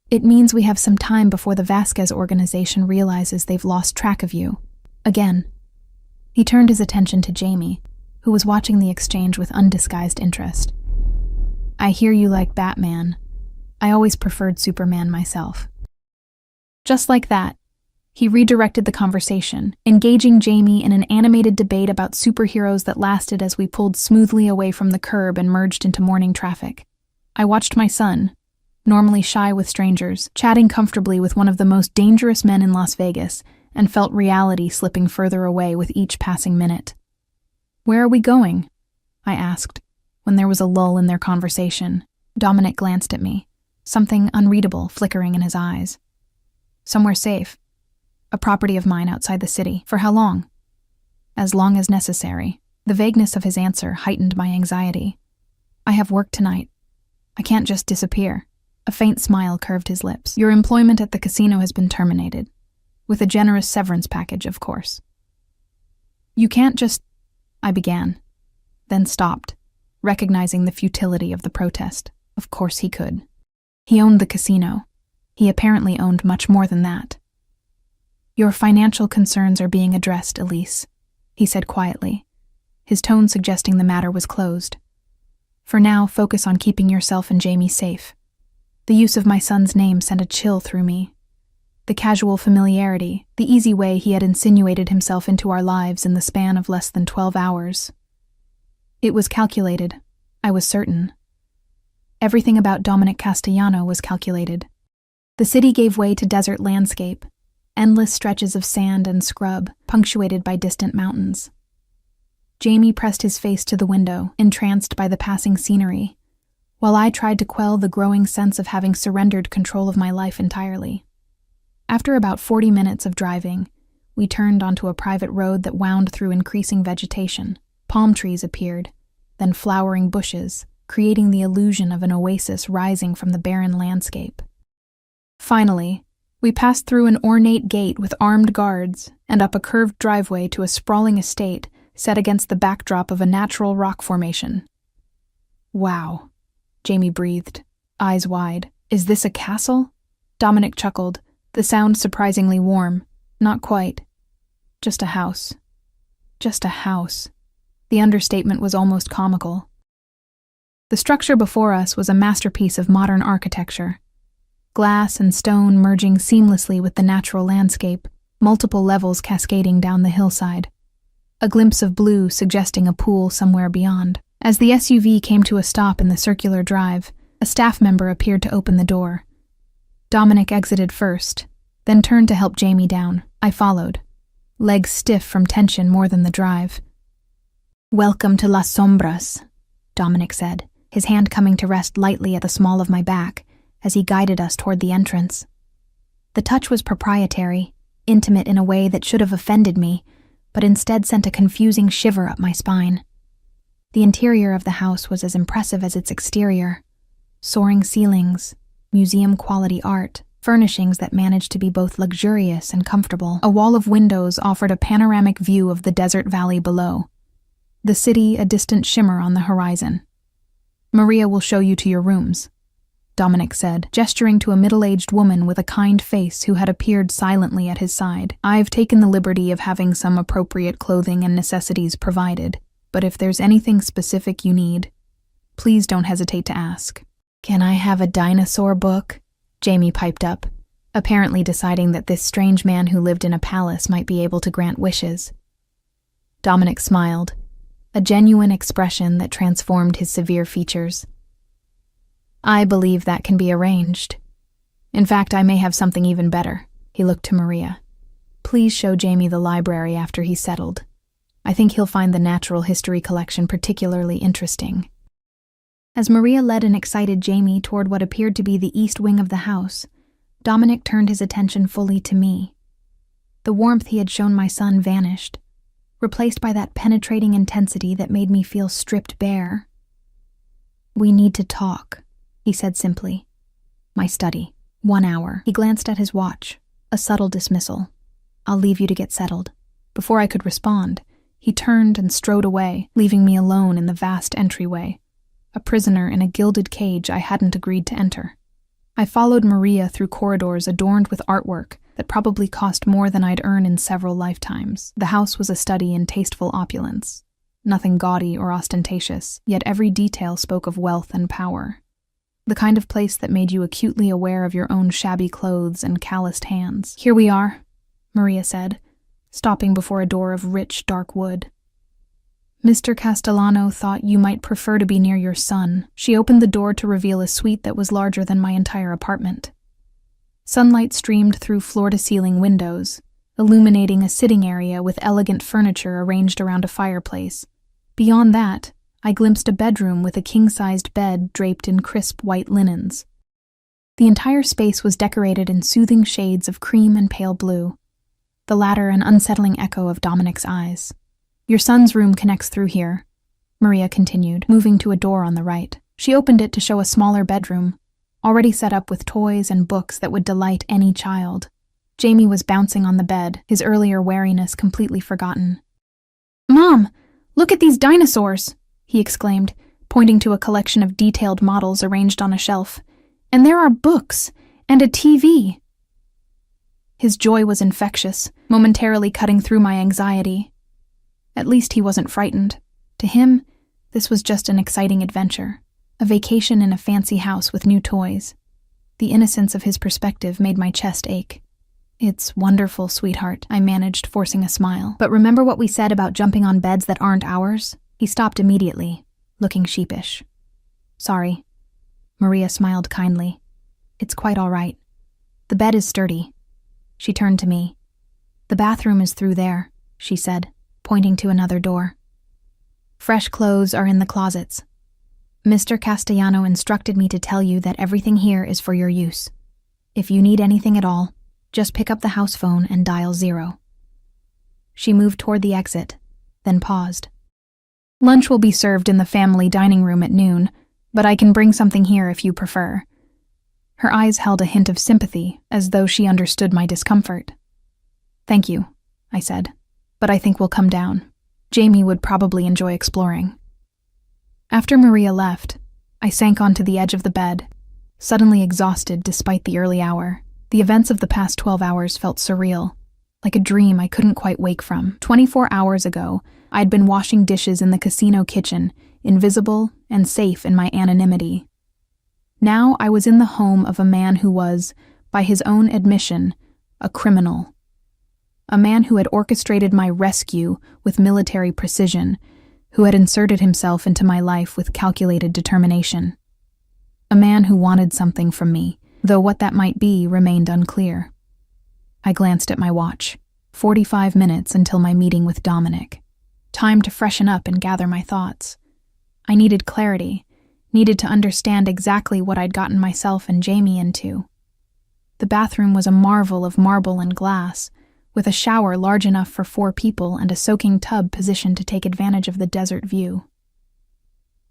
It means we have some time before the Vasquez organization realizes they've lost track of you. Again. He turned his attention to Jamie, who was watching the exchange with undisguised interest. I hear you like Batman. I always preferred Superman myself. Just like that, he redirected the conversation, engaging Jamie in an animated debate about superheroes that lasted as we pulled smoothly away from the curb and merged into morning traffic. I watched my son, normally shy with strangers, chatting comfortably with one of the most dangerous men in Las Vegas, and felt reality slipping further away with each passing minute. Where are we going? I asked, when there was a lull in their conversation. Dominic glanced at me, something unreadable flickering in his eyes. Somewhere safe. A property of mine outside the city. For how long? As long as necessary. The vagueness of his answer heightened my anxiety. I have work tonight. I can't just disappear. A faint smile curved his lips. Your employment at the casino has been terminated. With a generous severance package, of course. You can't just... I began, then stopped, recognizing the futility of the protest. Of course he could. He owned the casino. He apparently owned much more than that. Your financial concerns are being addressed, Elise, he said quietly, his tone suggesting the matter was closed. For now, focus on keeping yourself and Jamie safe. The use of my son's name sent a chill through me. The casual familiarity, the easy way he had insinuated himself into our lives in the span of less than 12 hours. It was calculated, I was certain. Everything about Dominic Castellano was calculated. The city gave way to desert landscape, endless stretches of sand and scrub, punctuated by distant mountains. Jamie pressed his face to the window, entranced by the passing scenery, while I tried to quell the growing sense of having surrendered control of my life entirely. After about 40 minutes of driving, we turned onto a private road that wound through increasing vegetation. Palm trees appeared, then flowering bushes, creating the illusion of an oasis rising from the barren landscape. Finally, we passed through an ornate gate with armed guards and up a curved driveway to a sprawling estate set against the backdrop of a natural rock formation. Wow, Jamie breathed, eyes wide. Is this a castle? Dominic chuckled, the sound surprisingly warm. Not quite. Just a house. Just a house. The understatement was almost comical. The structure before us was a masterpiece of modern architecture. Glass and stone merging seamlessly with the natural landscape, multiple levels cascading down the hillside. A glimpse of blue suggesting a pool somewhere beyond. As the SUV came to a stop in the circular drive, a staff member appeared to open the door. Dominic exited first, then turned to help Jamie down. I followed, legs stiff from tension more than the drive. Welcome to Las Sombras, Dominic said, his hand coming to rest lightly at the small of my back as he guided us toward the entrance. The touch was proprietary, intimate in a way that should have offended me, but instead sent a confusing shiver up my spine. The interior of the house was as impressive as its exterior. Soaring ceilings, museum-quality art, furnishings that managed to be both luxurious and comfortable. A wall of windows offered a panoramic view of the desert valley below. The city a distant shimmer on the horizon. Maria will show you to your rooms, Dominic said, gesturing to a middle-aged woman with a kind face who had appeared silently at his side. I've taken the liberty of having some appropriate clothing and necessities provided, but if there's anything specific you need, please don't hesitate to ask. Can I have a dinosaur book? Jamie piped up, apparently deciding that this strange man who lived in a palace might be able to grant wishes. Dominic smiled, a genuine expression that transformed his severe features. I believe that can be arranged. In fact, I may have something even better. He looked to Maria. Please show Jamie the library after he's settled. I think he'll find the natural history collection particularly interesting. As Maria led an excited Jamie toward what appeared to be the east wing of the house, Dominic turned his attention fully to me. The warmth he had shown my son vanished, replaced by that penetrating intensity that made me feel stripped bare. "We need to talk," he said simply. "My study. 1 hour." He glanced at his watch, a subtle dismissal. "I'll leave you to get settled." Before I could respond, he turned and strode away, leaving me alone in the vast entryway, a prisoner in a gilded cage I hadn't agreed to enter. I followed Maria through corridors adorned with artwork that probably cost more than I'd earn in several lifetimes. The house was a study in tasteful opulence. Nothing gaudy or ostentatious, yet every detail spoke of wealth and power. The kind of place that made you acutely aware of your own shabby clothes and calloused hands. "Here we are," Maria said, stopping before a door of rich, dark wood. "Mr. Castellano thought you might prefer to be near your son." She opened the door to reveal a suite that was larger than my entire apartment. Sunlight streamed through floor-to-ceiling windows, illuminating a sitting area with elegant furniture arranged around a fireplace. Beyond that, I glimpsed a bedroom with a king-sized bed draped in crisp white linens. The entire space was decorated in soothing shades of cream and pale blue, the latter an unsettling echo of Dominic's eyes. "Your son's room connects through here," Maria continued, moving to a door on the right. She opened it to show a smaller bedroom, already set up with toys and books that would delight any child. Jamie was bouncing on the bed, his earlier wariness completely forgotten. "Mom, look at these dinosaurs!" he exclaimed, pointing to a collection of detailed models arranged on a shelf. "And there are books, and a TV." His joy was infectious, momentarily cutting through my anxiety. At least he wasn't frightened. To him, this was just an exciting adventure, a vacation in a fancy house with new toys. The innocence of his perspective made my chest ache. "It's wonderful, sweetheart," I managed, forcing a smile. "But remember what we said about jumping on beds that aren't ours?" He stopped immediately, looking sheepish. "Sorry." Maria smiled kindly. "It's quite all right. The bed is sturdy." She turned to me. "The bathroom is through there," she said, pointing to another door. "Fresh clothes are in the closets. Mr. Castellano instructed me to tell you that everything here is for your use. If you need anything at all, just pick up the house phone and dial 0. She moved toward the exit, then paused. "Lunch will be served in the family dining room at noon, but I can bring something here if you prefer." Her eyes held a hint of sympathy, as though she understood my discomfort. "Thank you," I said, "but I think we'll come down. Jamie would probably enjoy exploring." After Maria left, I sank onto the edge of the bed, suddenly exhausted despite the early hour. The events of the past 12 hours felt surreal, like a dream I couldn't quite wake from. 24 hours ago, I'd been washing dishes in the casino kitchen, invisible and safe in my anonymity. Now I was in the home of a man who was, by his own admission, a criminal. A man who had orchestrated my rescue with military precision, who had inserted himself into my life with calculated determination. A man who wanted something from me, though what that might be remained unclear. I glanced at my watch. 45 minutes until my meeting with Dominic. Time to freshen up and gather my thoughts. I needed clarity, needed to understand exactly what I'd gotten myself and Jamie into. The bathroom was a marvel of marble and glass, with a shower large enough for 4 people and a soaking tub positioned to take advantage of the desert view.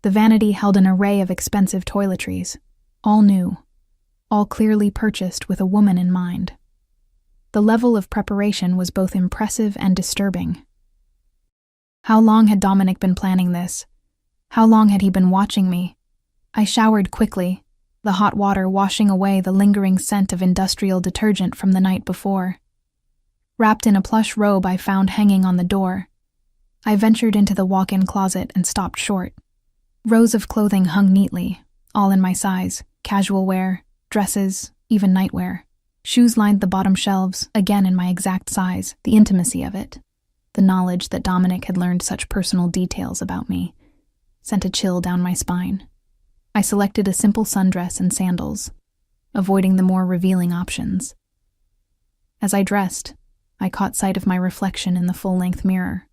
The vanity held an array of expensive toiletries, all new, all clearly purchased with a woman in mind. The level of preparation was both impressive and disturbing. How long had Dominic been planning this? How long had he been watching me? I showered quickly, the hot water washing away the lingering scent of industrial detergent from the night before. Wrapped in a plush robe I found hanging on the door, I ventured into the walk-in closet and stopped short. Rows of clothing hung neatly, all in my size, casual wear, dresses, even nightwear. Shoes lined the bottom shelves, again in my exact size, the intimacy of it. The knowledge that Dominic had learned such personal details about me sent a chill down my spine. I selected a simple sundress and sandals, avoiding the more revealing options. As I dressed, I caught sight of my reflection in the full-length mirror.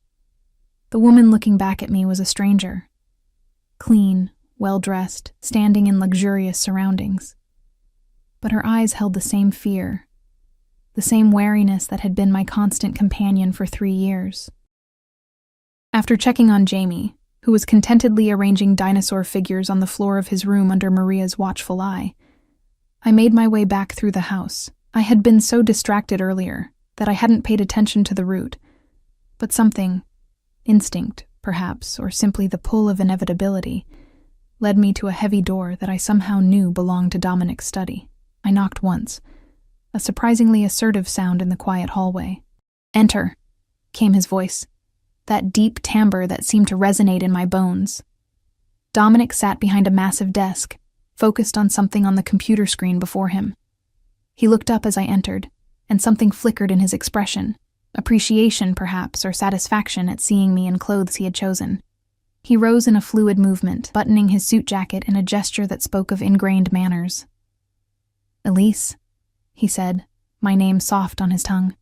The woman looking back at me was a stranger. Clean, well-dressed, standing in luxurious surroundings. But her eyes held the same fear, the same wariness that had been my constant companion for 3 years. After checking on Jamie, who was contentedly arranging dinosaur figures on the floor of his room under Maria's watchful eye. I made my way back through the house. I had been so distracted earlier that I hadn't paid attention to the route, but something, instinct, perhaps, or simply the pull of inevitability, led me to a heavy door that I somehow knew belonged to Dominic's study. I knocked once, a surprisingly assertive sound in the quiet hallway. "Enter," came his voice, that deep timbre that seemed to resonate in my bones. Dominic sat behind a massive desk, focused on something on the computer screen before him. He looked up as I entered, and something flickered in his expression, appreciation perhaps, or satisfaction at seeing me in clothes he had chosen. He rose in a fluid movement, buttoning his suit jacket in a gesture that spoke of ingrained manners. "Elise," he said, my name soft on his tongue.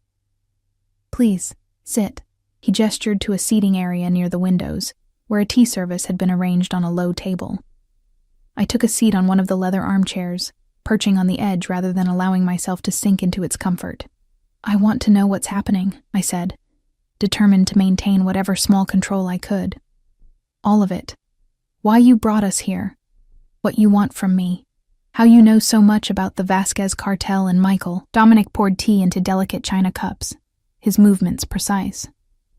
"Please, sit." He gestured to a seating area near the windows, where a tea service had been arranged on a low table. I took a seat on one of the leather armchairs, perching on the edge rather than allowing myself to sink into its comfort. "I want to know what's happening," I said, determined to maintain whatever small control I could. "All of it. Why you brought us here. What you want from me. How you know so much about the Vasquez cartel and Michael." Dominic poured tea into delicate china cups, his movements precise.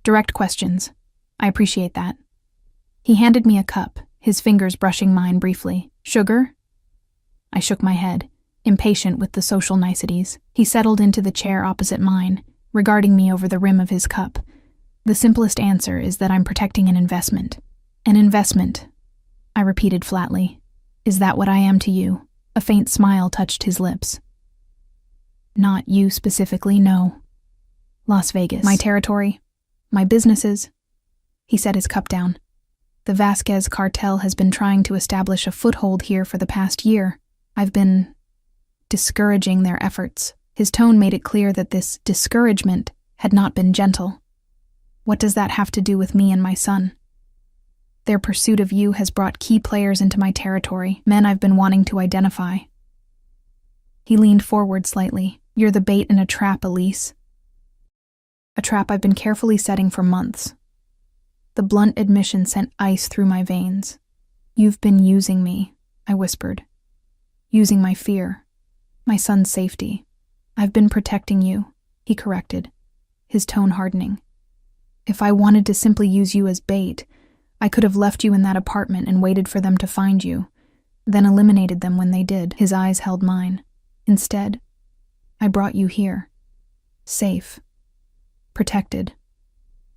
"Direct questions. I appreciate that." He handed me a cup, his fingers brushing mine briefly. "Sugar?" I shook my head, impatient with the social niceties. He settled into the chair opposite mine, regarding me over the rim of his cup. "The simplest answer is that I'm protecting an investment." "An investment," I repeated flatly. "Is that what I am to you?" A faint smile touched his lips. "Not you specifically, no. Las Vegas. My territory. My businesses." He set his cup down. "The Vasquez cartel has been trying to establish a foothold here for the past year. I've been discouraging their efforts." His tone made it clear that this discouragement had not been gentle. "What does that have to do with me and my son?" "Their pursuit of you has brought key players into my territory, men I've been wanting to identify." He leaned forward slightly. "You're the bait in a trap, Elise. A trap I've been carefully setting for months." The blunt admission sent ice through my veins. "You've been using me," I whispered. "Using my fear, my son's safety. I've been protecting you," he corrected, his tone hardening. "If I wanted to simply use you as bait, I could have left you in that apartment and waited for them to find you, then eliminated them when they did." His eyes held mine. "Instead, I brought you here. Safe. Protected.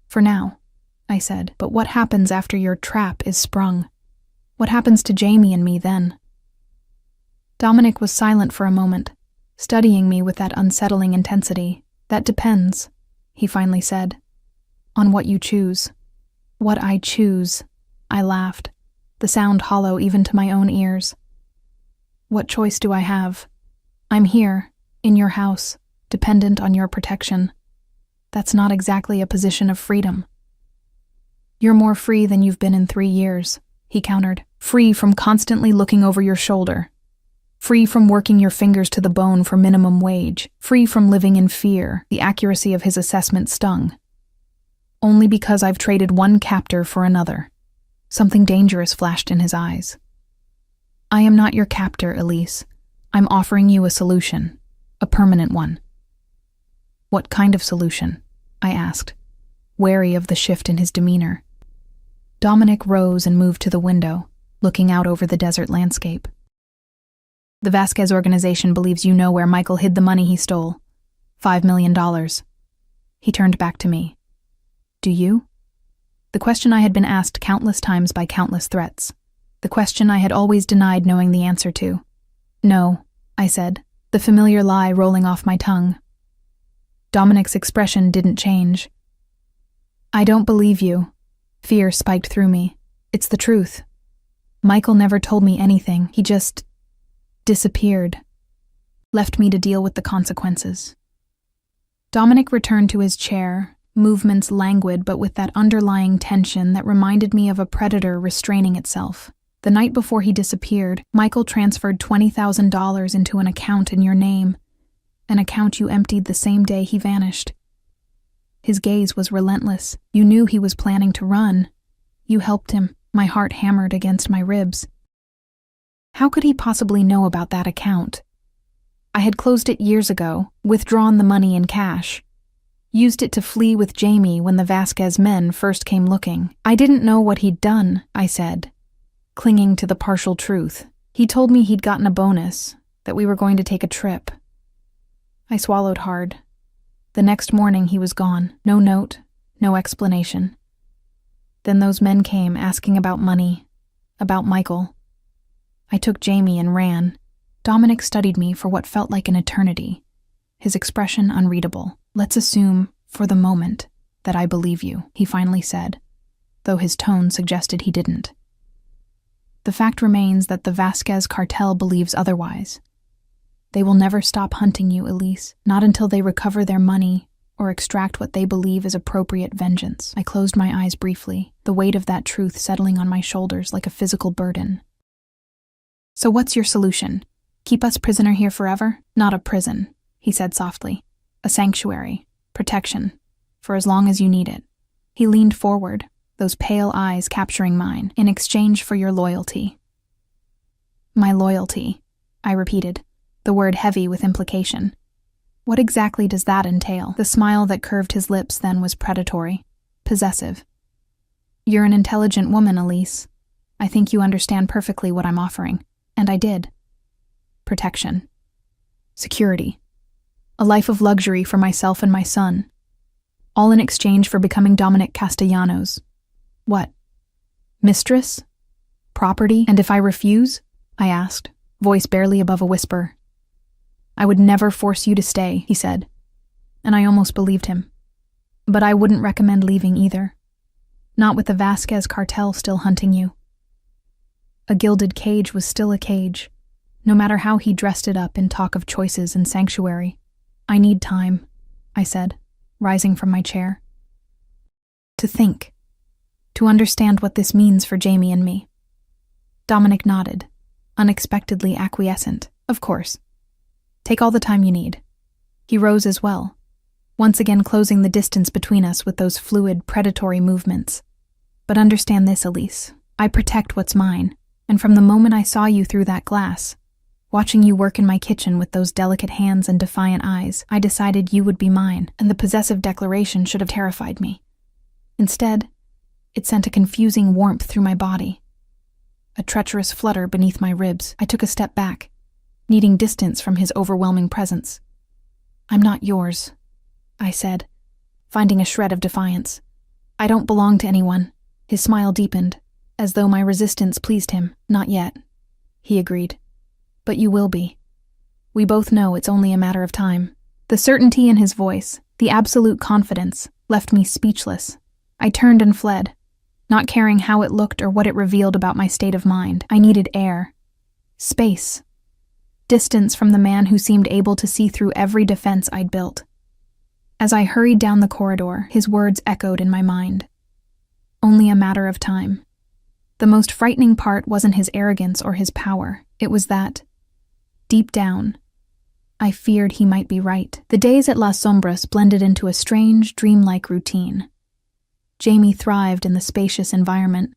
For now," I said. "But what happens after your trap is sprung? What happens to Jamie and me then?" Dominic was silent for a moment, studying me with that unsettling intensity. "That depends," he finally said, "on what you choose." "What I choose," I laughed, the sound hollow even to my own ears. "What choice do I have? I'm here, in your house, dependent on your protection. That's not exactly a position of freedom." "You're more free than you've been in 3 years, he countered. "Free from constantly looking over your shoulder. Free from working your fingers to the bone for minimum wage. Free from living in fear." The accuracy of his assessment stung. "Only because I've traded one captor for another." Something dangerous flashed in his eyes. "I am not your captor, Elise. I'm offering you a solution, a permanent one." "What kind of solution?" I asked, wary of the shift in his demeanor. Dominic rose and moved to the window, looking out over the desert landscape. "The Vasquez organization believes you know where Michael hid the money he stole. $5 million. He turned back to me. "Do you?" The question I had been asked countless times by countless threats. The question I had always denied knowing the answer to. "No," I said, the familiar lie rolling off my tongue. Dominic's expression didn't change. "I don't believe you." Fear spiked through me. "It's the truth. Michael never told me anything. He just disappeared. Left me to deal with the consequences." Dominic returned to his chair, movements languid but with that underlying tension that reminded me of a predator restraining itself. "The night before he disappeared, Michael transferred $20,000 into an account in your name, an account you emptied the same day he vanished." His gaze was relentless. "You knew he was planning to run. You helped him. My heart hammered against my ribs. How could he possibly know about that account? I had closed it years ago, withdrawn the money in cash. Used it to flee with Jamie when the Vasquez men first came looking. I didn't know what he'd done, I said, clinging to the partial truth. He told me he'd gotten a bonus, that we were going to take a trip. I swallowed hard. The next morning he was gone. No note, no explanation. Then those men came asking about money, about Michael. I took Jamie and ran. Dominic studied me for what felt like an eternity, his expression unreadable. Let's assume, for the moment, that I believe you, he finally said, though his tone suggested he didn't. The fact remains that the Vasquez cartel believes otherwise. They will never stop hunting you, Elise, not until they recover their money or extract what they believe is appropriate vengeance. I closed my eyes briefly, the weight of that truth settling on my shoulders like a physical burden. So what's your solution? Keep us prisoner here forever? Not a prison, he said softly. A sanctuary, protection, for as long as you need it. He leaned forward, those pale eyes capturing mine, in exchange for your loyalty. My loyalty, I repeated, the word heavy with implication. What exactly does that entail? The smile that curved his lips then was predatory, possessive. You're an intelligent woman, Elise. I think you understand perfectly what I'm offering. And I did. Protection. Security. A life of luxury for myself and my son. All in exchange for becoming Dominic Castellanos. What? Mistress? Property? And if I refuse? I asked, voice barely above a whisper. I would never force you to stay, he said, and I almost believed him. But I wouldn't recommend leaving either. Not with the Vasquez cartel still hunting you. A gilded cage was still a cage, no matter how he dressed it up in talk of choices and sanctuary. I need time, I said, rising from my chair. To think. To understand what this means for Jamie and me. Dominic nodded, unexpectedly acquiescent. Of course. Take all the time you need. He rose as well, once again closing the distance between us with those fluid, predatory movements. But understand this, Elise. I protect what's mine, and from the moment I saw you through that glass, watching you work in my kitchen with those delicate hands and defiant eyes, I decided you would be mine, and the possessive declaration should have terrified me. Instead, it sent a confusing warmth through my body. A treacherous flutter beneath my ribs. I took a step back, needing distance from his overwhelming presence. I'm not yours, I said, finding a shred of defiance. I don't belong to anyone. His smile deepened, as though my resistance pleased him. Not yet, he agreed. But you will be. We both know it's only a matter of time. The certainty in his voice, the absolute confidence, left me speechless. I turned and fled, not caring how it looked or what it revealed about my state of mind. I needed air. Space. Distance from the man who seemed able to see through every defense I'd built. As I hurried down the corridor, his words echoed in my mind. Only a matter of time. The most frightening part wasn't his arrogance or his power. It was that, deep down, I feared he might be right. The days at Las Sombras blended into a strange, dreamlike routine. Jamie thrived in the spacious environment,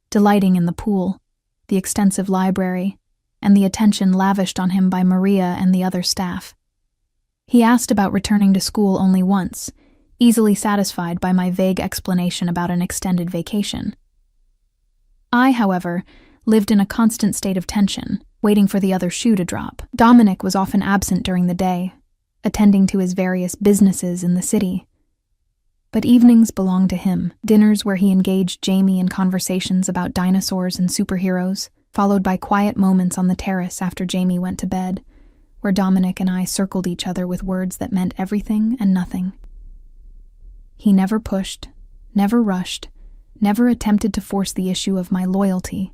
delighting in the pool, the extensive library, and the attention lavished on him by Maria and the other staff. He asked about returning to school only once, easily satisfied by my vague explanation about an extended vacation. I, however, lived in a constant state of tension, waiting for the other shoe to drop. Dominic was often absent during the day, attending to his various businesses in the city. But evenings belonged to him, dinners where he engaged Jamie in conversations about dinosaurs and superheroes, followed by quiet moments on the terrace after Jamie went to bed, where Dominic and I circled each other with words that meant everything and nothing. He never pushed, never rushed, never attempted to force the issue of my loyalty.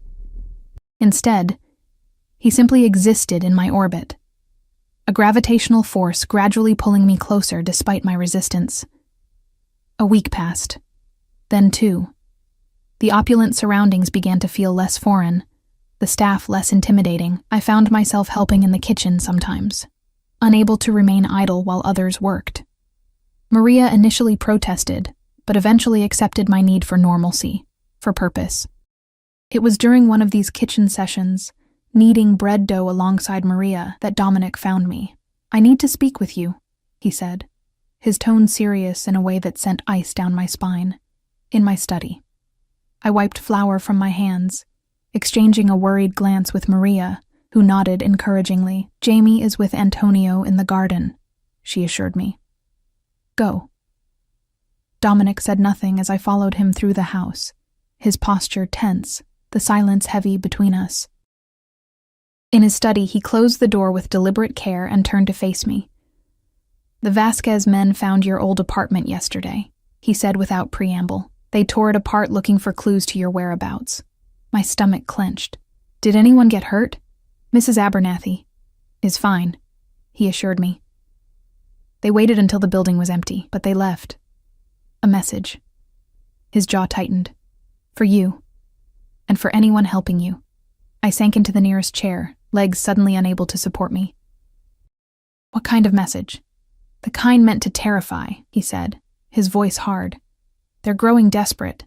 Instead, he simply existed in my orbit, a gravitational force gradually pulling me closer despite my resistance. A week passed. Then two. The opulent surroundings began to feel less foreign, the staff less intimidating. I found myself helping in the kitchen sometimes, unable to remain idle while others worked. Maria initially protested, but eventually accepted my need for normalcy, for purpose. It was during one of these kitchen sessions, kneading bread dough alongside Maria, that Dominic found me. "I need to speak with you," he said, his tone serious in a way that sent ice down my spine. "In my study." I wiped flour from my hands, exchanging a worried glance with Maria, who nodded encouragingly. "Jamie is with Antonio in the garden," she assured me. "Go." Dominic said nothing as I followed him through the house, his posture tense, the silence heavy between us. In his study, he closed the door with deliberate care and turned to face me. "The Vasquez men found your old apartment yesterday," he said without preamble. "They tore it apart looking for clues to your whereabouts." My stomach clenched. "Did anyone get hurt?" "Mrs. Abernathy is fine," he assured me. "They waited until the building was empty, but they left a message." His jaw tightened. "For you, and for anyone helping you." I sank into the nearest chair, legs suddenly unable to support me. "What kind of message?" "The kind meant to terrify," he said, his voice hard. "They're growing desperate.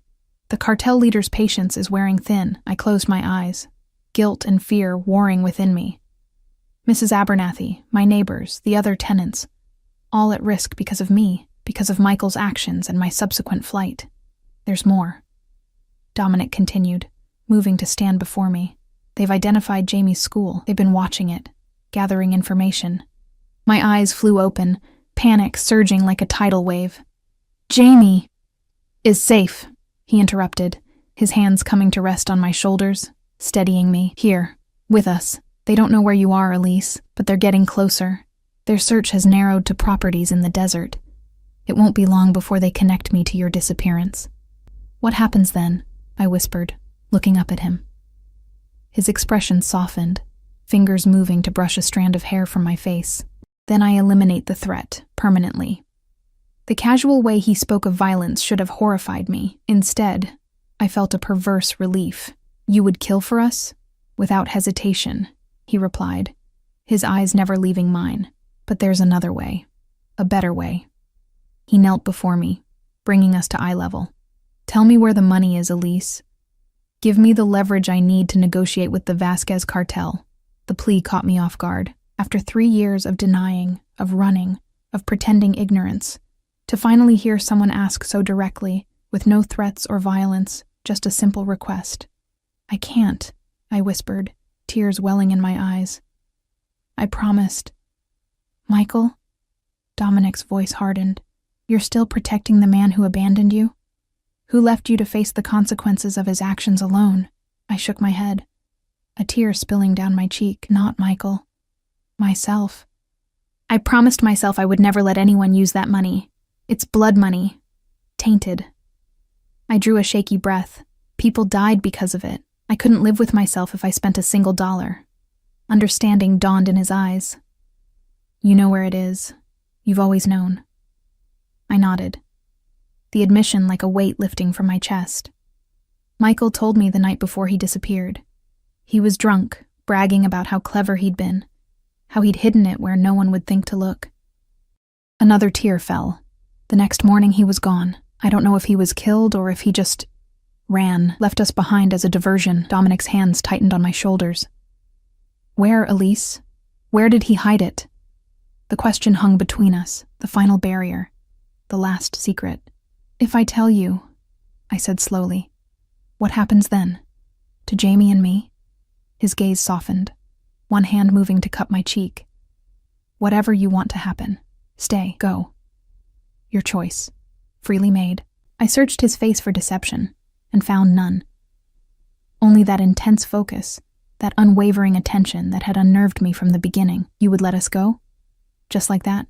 The cartel leader's patience is wearing thin." I closed my eyes, guilt and fear warring within me. Mrs. Abernathy, my neighbors, the other tenants, all at risk because of me, because of Michael's actions and my subsequent flight. "There's more," Dominic continued, moving to stand before me. "They've identified Jamie's school. They've been watching it, gathering information." My eyes flew open, panic surging like a tidal wave. "Jamie is safe," he interrupted, his hands coming to rest on my shoulders, steadying me. "Here, with us. They don't know where you are, Elise, but they're getting closer. Their search has narrowed to properties in the desert. It won't be long before they connect me to your disappearance." "What happens then?" I whispered, looking up at him. His expression softened, fingers moving to brush a strand of hair from my face. "Then I eliminate the threat, permanently." The casual way he spoke of violence should have horrified me. Instead, I felt a perverse relief. "You would kill for us?" "Without hesitation," he replied, his eyes never leaving mine. "But there's another way, a better way." He knelt before me, bringing us to eye level. "Tell me where the money is, Elise. Give me the leverage I need to negotiate with the Vasquez cartel." The plea caught me off guard. After 3 years of denying, of running, of pretending ignorance, to finally hear someone ask so directly, with no threats or violence, just a simple request. "I can't," I whispered, tears welling in my eyes. "I promised." "Michael?" Dominic's voice hardened. "You're still protecting the man who abandoned you? Who left you to face the consequences of his actions alone?" I shook my head, a tear spilling down my cheek. "Not Michael. Myself. I promised myself I would never let anyone use that money. It's blood money. Tainted." I drew a shaky breath. People died because of it. I couldn't live with myself if I spent a single dollar. Understanding dawned in his eyes. "You know where it is. You've always known." I nodded, the admission like a weight lifting from my chest. "Michael told me the night before he disappeared. He was drunk, bragging about how clever he'd been, how he'd hidden it where no one would think to look." Another tear fell. "The next morning he was gone. I don't know if he was killed or if he just ran, left us behind as a diversion." Dominic's hands tightened on my shoulders. "Where, Elise? Where did he hide it?" The question hung between us, the final barrier, the last secret. "If I tell you," I said slowly, "what happens then? To Jamie and me?" His gaze softened, one hand moving to cup my cheek. "Whatever you want to happen. Stay, go. Your choice, freely made." I searched his face for deception, and found none. Only that intense focus, that unwavering attention that had unnerved me from the beginning. "You would let us go? Just like that?"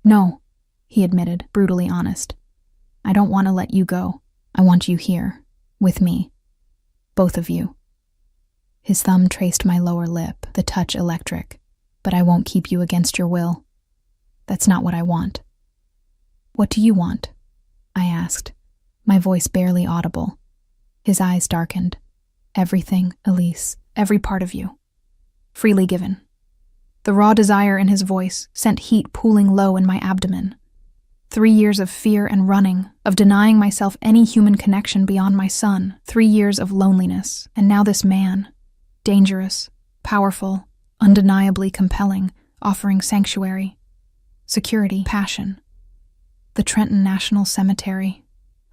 "No," he admitted, brutally honest. "I don't want to let you go. I want you here, with me. Both of you." His thumb traced my lower lip, the touch electric. "But I won't keep you against your will. That's not what I want." "What do you want?" I asked, my voice barely audible. His eyes darkened. "Everything, Elise, every part of you. Freely given." The raw desire in his voice sent heat pooling low in my abdomen. 3 years of fear and running, of denying myself any human connection beyond my son. 3 years of loneliness, and now this man. Dangerous, powerful, undeniably compelling, offering sanctuary, security, passion. The Trenton National Cemetery,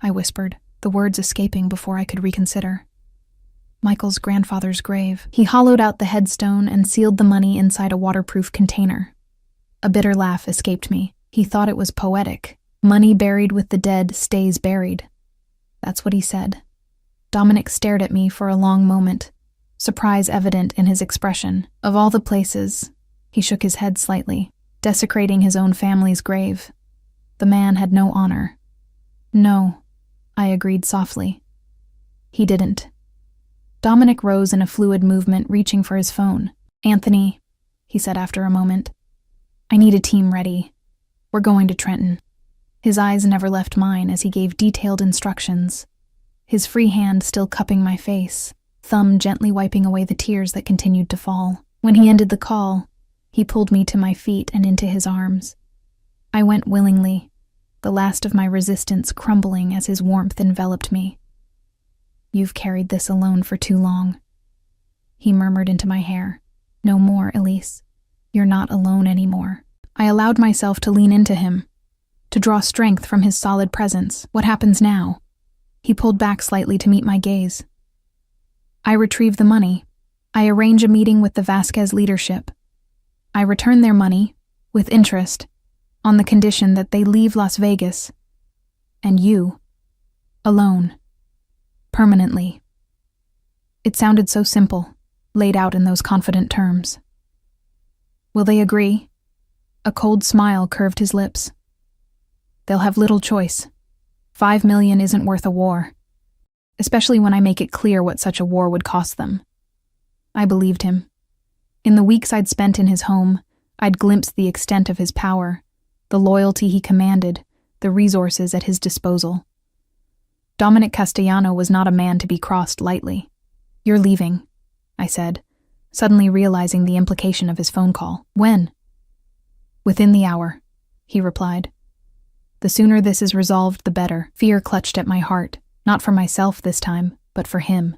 I whispered, the words escaping before I could reconsider. Michael's grandfather's grave. He hollowed out the headstone and sealed the money inside a waterproof container. A bitter laugh escaped me. He thought it was poetic. Money buried with the dead stays buried. That's what he said. Dominic stared at me for a long moment, surprise evident in his expression. Of all the places, he shook his head slightly, desecrating his own family's grave. The man had no honor. No, I agreed softly. He didn't. Dominic rose in a fluid movement, reaching for his phone. Anthony, he said after a moment, I need a team ready. We're going to Trenton. His eyes never left mine as he gave detailed instructions, his free hand still cupping my face, thumb gently wiping away the tears that continued to fall. When he ended the call, he pulled me to my feet and into his arms. I went willingly, the last of my resistance crumbling as his warmth enveloped me. You've carried this alone for too long, he murmured into my hair. No more, Elise. You're not alone anymore. I allowed myself to lean into him, to draw strength from his solid presence. What happens now? He pulled back slightly to meet my gaze. I retrieve the money. I arrange a meeting with the Vasquez leadership. I return their money, with interest, on the condition that they leave Las Vegas. And you, alone, permanently. It sounded so simple, laid out in those confident terms. Will they agree? A cold smile curved his lips. They'll have little choice. 5 million isn't worth a war, especially when I make it clear what such a war would cost them. I believed him. In the weeks I'd spent in his home, I'd glimpsed the extent of his power, the loyalty he commanded, the resources at his disposal. Dominic Castellano was not a man to be crossed lightly. You're leaving, I said, suddenly realizing the implication of his phone call. When? Within the hour, he replied. The sooner this is resolved, the better. Fear clutched at my heart, not for myself this time, but for him.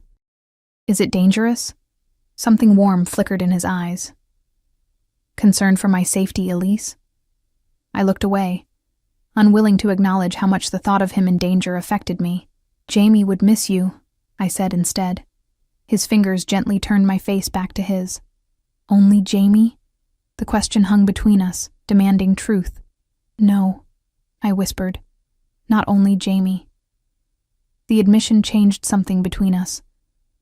Is it dangerous? Something warm flickered in his eyes. Concerned for my safety, Elise? I looked away, unwilling to acknowledge how much the thought of him in danger affected me. Jamie would miss you, I said instead. His fingers gently turned my face back to his. Only Jamie? The question hung between us, demanding truth. No, I whispered. Not only Jamie. The admission changed something between us.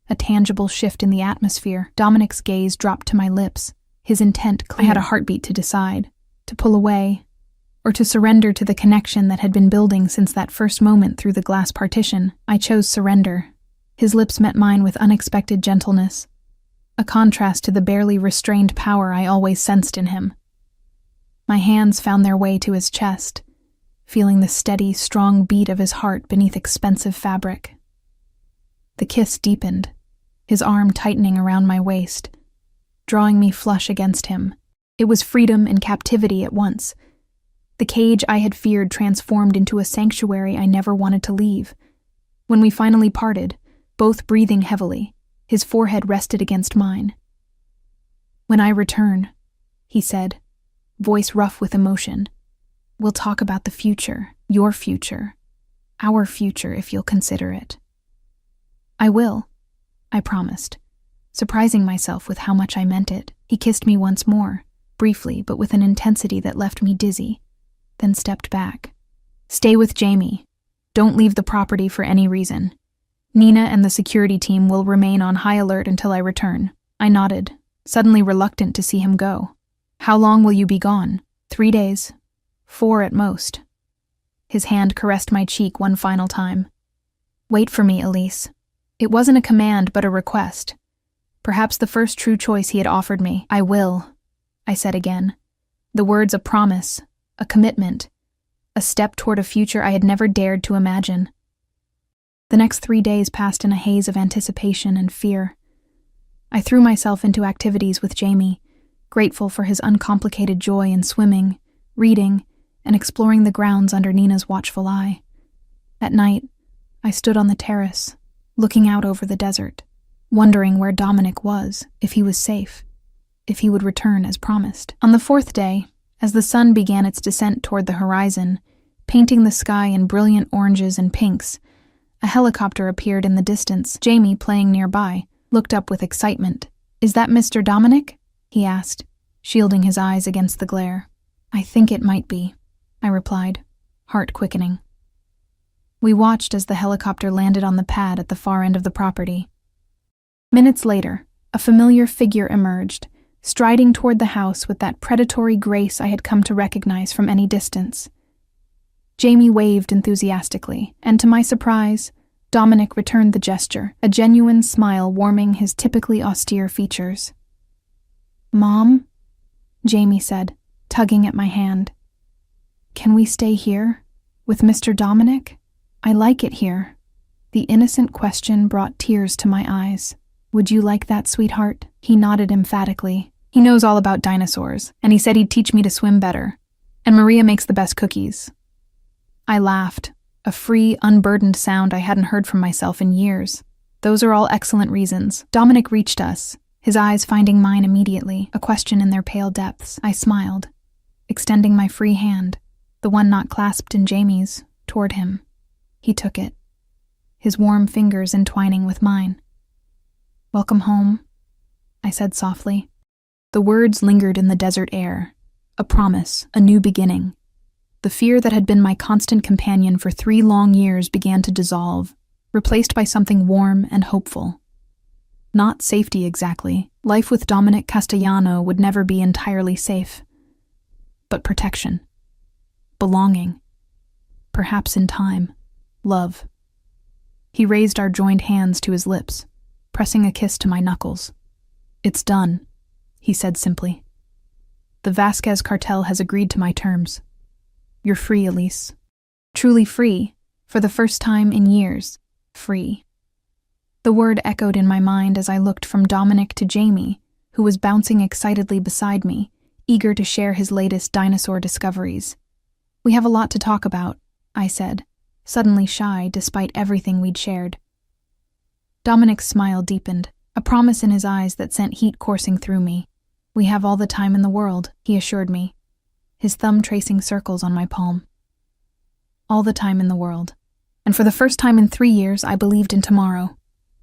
A tangible shift in the atmosphere. Dominic's gaze dropped to my lips, his intent clear. I had a heartbeat to decide, to pull away, or to surrender to the connection that had been building since that first moment through the glass partition. I chose surrender. His lips met mine with unexpected gentleness, a contrast to the barely restrained power I always sensed in him. My hands found their way to his chest, feeling the steady, strong beat of his heart beneath expensive fabric. The kiss deepened, his arm tightening around my waist, drawing me flush against him. It was freedom and captivity at once. The cage I had feared transformed into a sanctuary I never wanted to leave. When we finally parted, both breathing heavily, his forehead rested against mine. When I return, he said, voice rough with emotion, we'll talk about the future, your future, our future if you'll consider it. I will, I promised, surprising myself with how much I meant it. He kissed me once more, briefly but with an intensity that left me dizzy, then stepped back. Stay with Jamie. Don't leave the property for any reason. Nina and the security team will remain on high alert until I return. I nodded, suddenly reluctant to see him go. How long will you be gone? 3 days. 4 at most. His hand caressed my cheek one final time. Wait for me, Elise. It wasn't a command but a request. Perhaps the first true choice he had offered me. I will, I said again. The words a promise, a commitment, a step toward a future I had never dared to imagine. The next 3 days passed in a haze of anticipation and fear. I threw myself into activities with Jamie, grateful for his uncomplicated joy in swimming, reading, and exploring the grounds under Nina's watchful eye. At night, I stood on the terrace, looking out over the desert, wondering where Dominic was, if he was safe, if he would return as promised. On the fourth day, as the sun began its descent toward the horizon, painting the sky in brilliant oranges and pinks, a helicopter appeared in the distance. Jamie, playing nearby, looked up with excitement. "Is that Mr. Dominic?" he asked, shielding his eyes against the glare. "I think it might be," I replied, heart quickening. We watched as the helicopter landed on the pad at the far end of the property. Minutes later, a familiar figure emerged, striding toward the house with that predatory grace I had come to recognize from any distance. Jamie waved enthusiastically, and to my surprise, Dominic returned the gesture, a genuine smile warming his typically austere features. "Mom?" Jamie said, tugging at my hand. "Can we stay here? With Mr. Dominic? I like it here." The innocent question brought tears to my eyes. "Would you like that, sweetheart?" He nodded emphatically. "He knows all about dinosaurs, and he said he'd teach me to swim better. And Maria makes the best cookies." I laughed, a free, unburdened sound I hadn't heard from myself in years. "Those are all excellent reasons." Dominic reached us, his eyes finding mine immediately, a question in their pale depths. I smiled, extending my free hand, the one not clasped in Jamie's, toward him. He took it, his warm fingers entwining with mine. "Welcome home," I said softly. The words lingered in the desert air, a promise, a new beginning. The fear that had been my constant companion for 3 long years began to dissolve, replaced by something warm and hopeful. Not safety exactly. Life with Dominic Castellano would never be entirely safe. But protection. Belonging. Perhaps in time. Love. He raised our joined hands to his lips, pressing a kiss to my knuckles. "It's done," he said simply. "The Vasquez cartel has agreed to my terms. You're free, Elise. Truly free, for the first time in years. Free." The word echoed in my mind as I looked from Dominic to Jamie, who was bouncing excitedly beside me, eager to share his latest dinosaur discoveries. "We have a lot to talk about," I said, suddenly shy despite everything we'd shared. Dominic's smile deepened, a promise in his eyes that sent heat coursing through me. "We have all the time in the world," he assured me, his thumb tracing circles on my palm. All the time in the world. And for the first time in 3 years, I believed in tomorrow.